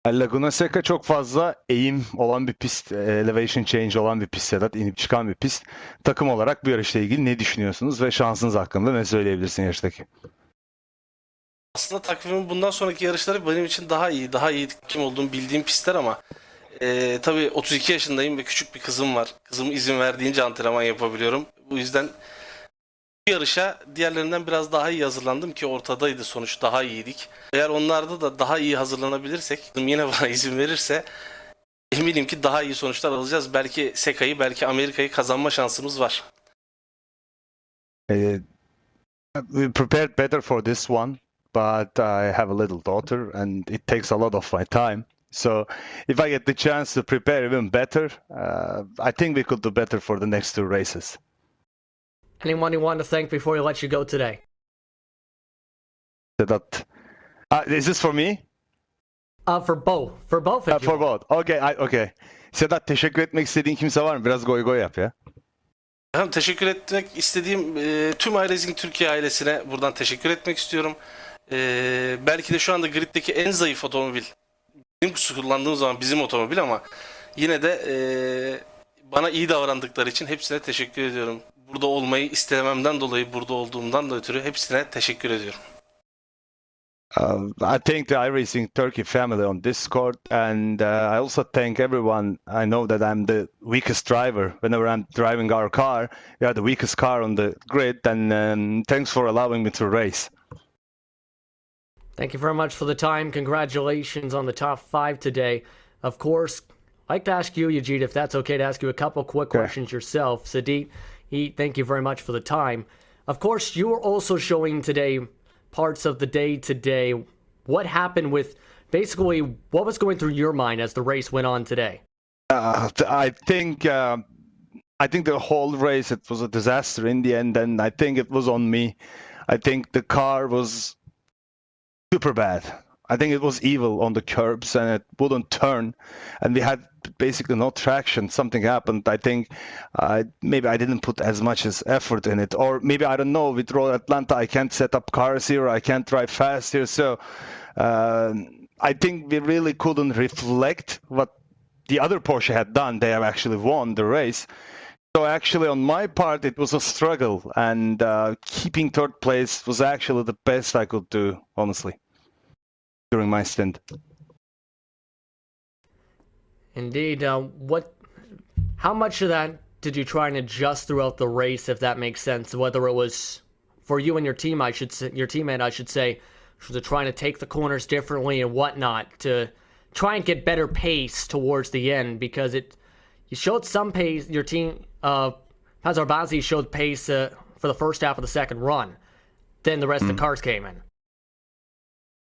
Laguna Seca çok fazla eğim olan bir pist, elevation change olan bir pist Sedat, inip çıkan bir pist. Takım olarak bu yarışla ilgili ne düşünüyorsunuz ve şansınız hakkında ne söyleyebilirsin yarıştaki? Aslında takvimin bundan sonraki yarışları benim için daha iyi kim olduğunu bildiğim pistler ama tabii 32 yaşındayım ve küçük bir kızım var. Kızım izin verdiğince antrenman yapabiliyorum. Bu yüzden bu yarışa diğerlerinden biraz daha iyi hazırlandım ki ortadaydı sonuç, daha iyiydik. Eğer onlarda da daha iyi hazırlanabilirsek, kızım yine bana izin verirse eminim ki daha iyi sonuçlar alacağız. Belki Seca'yı, belki Amerika'yı kazanma şansımız var. We prepared better for this one. But I have a little daughter and it takes a lot of my time. So if I get the chance to prepare even better, I think we could do better for the next 2 races. Anyone you want to thank before we let you go today? That, is this for me? For both. For both. For both. Okay. Sedat, teşekkür etmek istediğin kimse var mı? Biraz goy goy yap ya. Teşekkür etmek istediğim tüm iRacing Türkiye ailesine buradan teşekkür etmek istiyorum. Belki de şu anda griddeki en zayıf otomobil benim kullandığım zaman bizim otomobil ama yine de bana iyi davrandıkları için hepsine teşekkür ediyorum. Burada olmayı istememden dolayı, burada olduğumdan da ötürü hepsine teşekkür ediyorum. I thank the iRacing Turkey family on Discord, and I also thank everyone. I know that I'm the weakest driver. Whenever I'm driving our car, we are the weakest car on the grid, and thanks for allowing me to race. Thank you very much for the time. Congratulations on the top 5 today. Of course, I'd like to ask you, Eugene, if that's okay to ask you a couple quick questions yourself. Sadit, thank you very much for the time. Of course, you were also showing today parts of the day today. What happened with, basically, what was going through your mind as the race went on today? I think the whole race, it was a disaster in the end, and I think it was on me. I think the car was super bad. I think it was evil on the curbs, and it wouldn't turn, and we had basically no traction. Something happened. I think maybe I didn't put as much as effort in it, or maybe, I don't know, with Road Atlanta I can't set up cars here, I can't drive fast here, so I think we really couldn't reflect what the other Porsche had done. They have actually won the race. So actually, on my part, it was a struggle, and keeping third place was actually the best I could do, honestly, during my stint. Indeed. How much of that did you try and adjust throughout the race, if that makes sense? Whether it was for you and your team, your teammate, I should say, to trying to take the corners differently and whatnot to try and get better pace towards the end, because you showed some pace. Your team, Pazarbazzi, showed pace for the first half of the second run. Then the rest of the cars came in.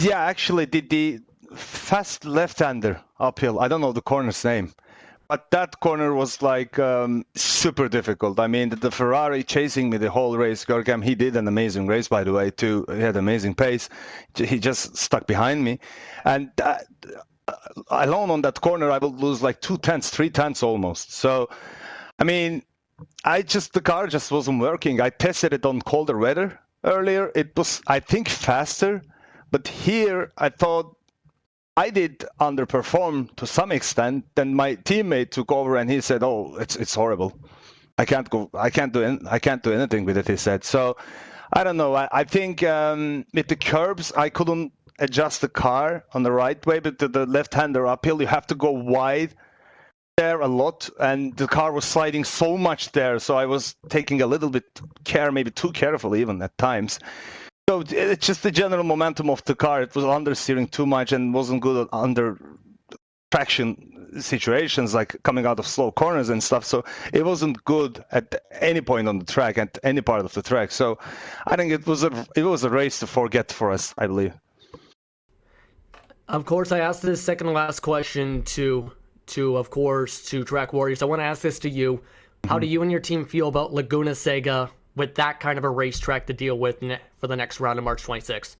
Yeah, actually, the fast left-hander uphill, I don't know the corner's name, but that corner was like super difficult. I mean, the Ferrari chasing me the whole race. Görkem, he did an amazing race, by the way, too. He had amazing pace. He just stuck behind me. And alone on that corner, I would lose like 2 tenths, 3 tenths almost. So, I mean, the car just wasn't working. I tested it on colder weather earlier. It was, I think, faster. But here, I thought I did underperform to some extent. Then my teammate took over and he said, "Oh, it's horrible. I can't do anything with it," he said. So I don't know. I think with the curbs, I couldn't adjust the car on the right way, but the left-hander uphill, you have to go wide there a lot, and the car was sliding so much there. So I was taking a little bit care, maybe too careful even at times. So it's just the general momentum of the car. It was understeering too much and wasn't good at under traction situations, like coming out of slow corners and stuff. So it wasn't good at any point on the track, at any part of the track. So I think it was a race to forget for us, I believe. Of course, I asked this second to last question to Track Warriors. I want to ask this to you. How do you and your team feel about Laguna Seca with that kind of a racetrack to deal with for the next round of March 26th?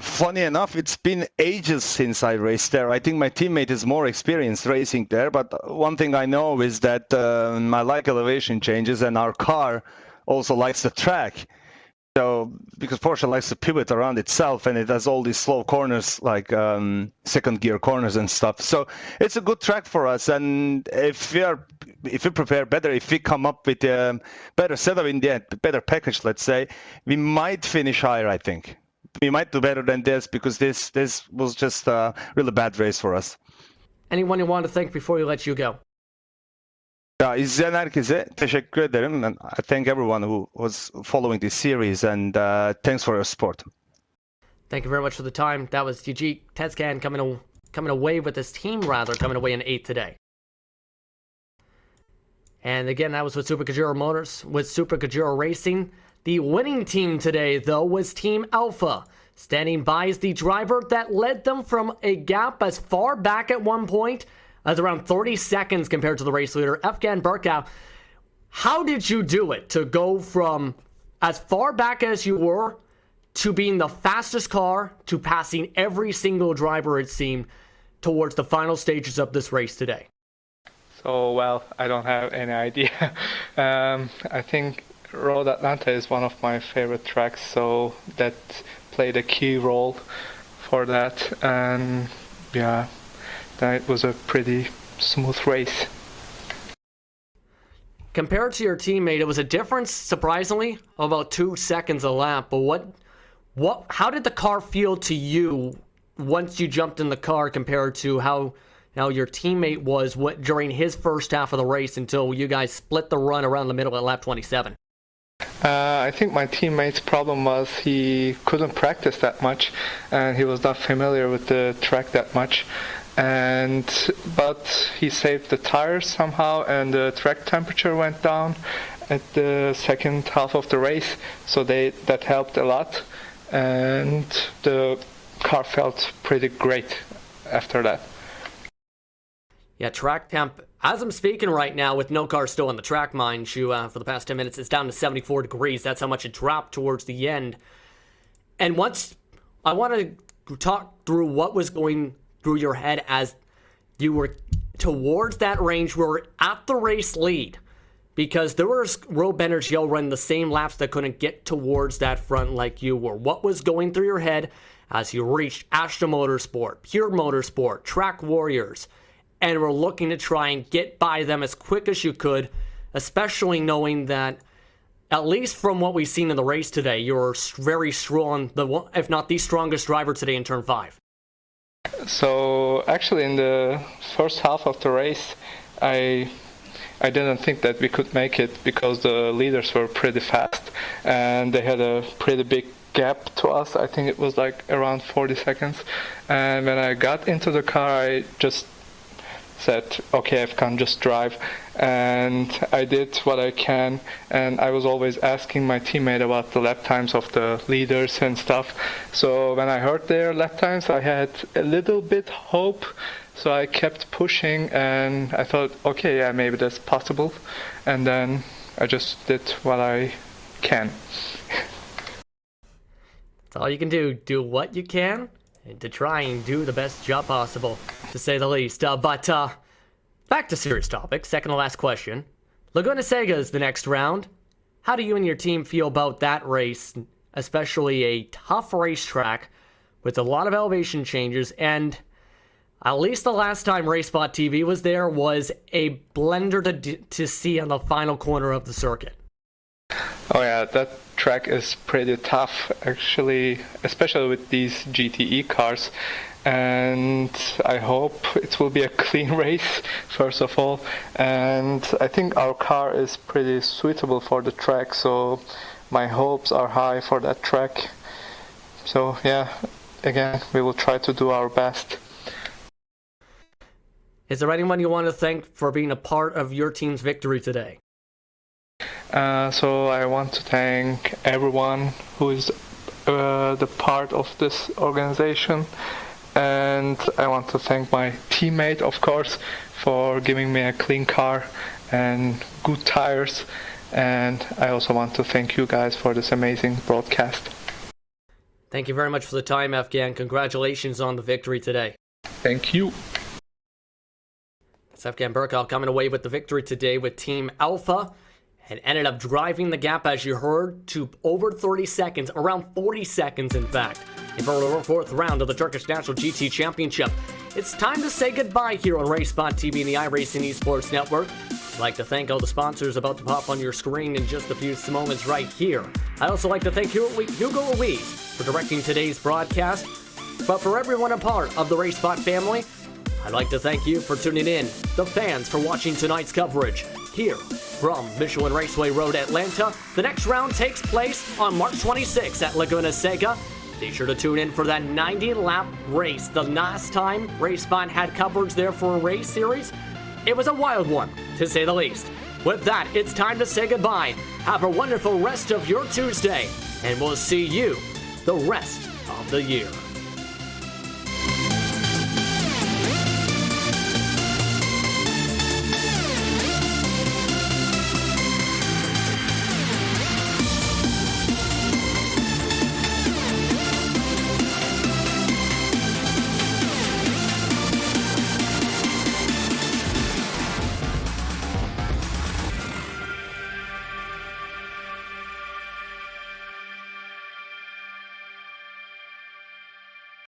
Funny enough, it's been ages since I raced there. I think my teammate is more experienced racing there, but one thing I know is that I like elevation changes, and our car also likes the track. So, because Porsche likes to pivot around itself, and it has all these slow corners, like second gear corners and stuff. So it's a good track for us, and if we prepare better, if we come up with a better setup in the end, better package, let's say, we might finish higher, I think. We might do better than this, because this was just a really bad race for us. Anyone you want to thank before we let you go? Ya, izleyen herkese teşekkür ederim. And I thank everyone who was following this series, and thanks for your support. Thank you very much for the time. That was Yujik Tezcan coming away with his team, coming away in 8th today. And again, that was with Super Gajero Motors, with Super Gajero Racing. The winning team today, though, was Team Alpha. Standing by is the driver that led them from a gap as far back at one point as around 30 seconds compared to the race leader, Efkan Berkow. How did you do it to go from as far back as you were to being the fastest car to passing every single driver, it seemed, towards the final stages of this race today? So, well, I don't have any idea. I think Road Atlanta is one of my favorite tracks, so that played a key role for that. And yeah, that was a pretty smooth race. Compared to your teammate, it was a difference, surprisingly, of about 2 seconds a lap. But How did the car feel to you once you jumped in the car compared to how your teammate was during his first half of the race until you guys split the run around the middle at lap 27? I think my teammate's problem was he couldn't practice that much, and he was not familiar with the track that much. But he saved the tires somehow, and the track temperature went down at the second half of the race, so that helped a lot, and the car felt pretty great after that. Yeah, track temp, as I'm speaking right now, with no car still on the track, mind you, for the past 10 minutes, it's down to 74 degrees. That's how much it dropped towards the end. And once I want to talk through what was going through your head as you were towards that range, we were at the race lead, because there were road benders yell running the same laps that couldn't get towards that front like you were. What was going through your head as you reached Astra Motorsport, Pure Motorsport, Track Warriors, and were looking to try and get by them as quick as you could, especially knowing that, at least from what we've seen in the race today, you're very strong, if not the strongest driver today in Turn 5. So actually in the first half of the race, I didn't think that we could make it because the leaders were pretty fast and they had a pretty big gap to us. I think it was like around 40 seconds. And when I got into the car, I just said, okay, I can just drive, and I did what I can, and I was always asking my teammate about the lap times of the leaders and stuff. So when I heard their lap times, I had a little bit hope, so I kept pushing, and I thought, okay, yeah, maybe that's possible, and then I just did what I can. That's all you can do what you can, and to try and do the best job possible, to say the least. But back to serious topics. Second to last question. Laguna Seca is the next round. How do you and your team feel about that race, especially a tough racetrack with a lot of elevation changes, and at least the last time RaceSpot TV was there was a blender to see on the final corner of the circuit? Oh yeah, that track is pretty tough, actually, especially with these GTE cars. And I hope it will be a clean race, first of all. And I think our car is pretty suitable for the track, so my hopes are high for that track. So yeah, again, we will try to do our best. Is there anyone you want to thank for being a part of your team's victory today? So I want to thank everyone who is the part of this organization, and I want to thank my teammate, of course, for giving me a clean car and good tires, and I also want to thank you guys for this amazing broadcast. Thank you very much for the time, Afghan. Congratulations on the victory today. Thank you. It's Afghan Burkal coming away with the victory today with Team Alpha, and ended up driving the gap, as you heard, to over 30 seconds, around 40 seconds in fact, in for the fourth round of the Turkish National GT Championship. It's time to say goodbye here on RaceSpot TV and the iRacing Esports Network. I'd like to thank all the sponsors about to pop on your screen in just a few moments right here. I'd also like to thank Hugo Ruiz for directing today's broadcast. But for everyone a part of the RaceSpot family, I'd like to thank you for tuning in, the fans for watching tonight's coverage. Here from Michelin Raceway Road, Atlanta, the next round takes place on March 26th at Laguna Seca. Be sure to tune in for that 90-lap race. The last time RaceSpot had coverage there for a race series, it was a wild one, to say the least. With that, it's time to say goodbye. Have a wonderful rest of your Tuesday, and we'll see you the rest of the year.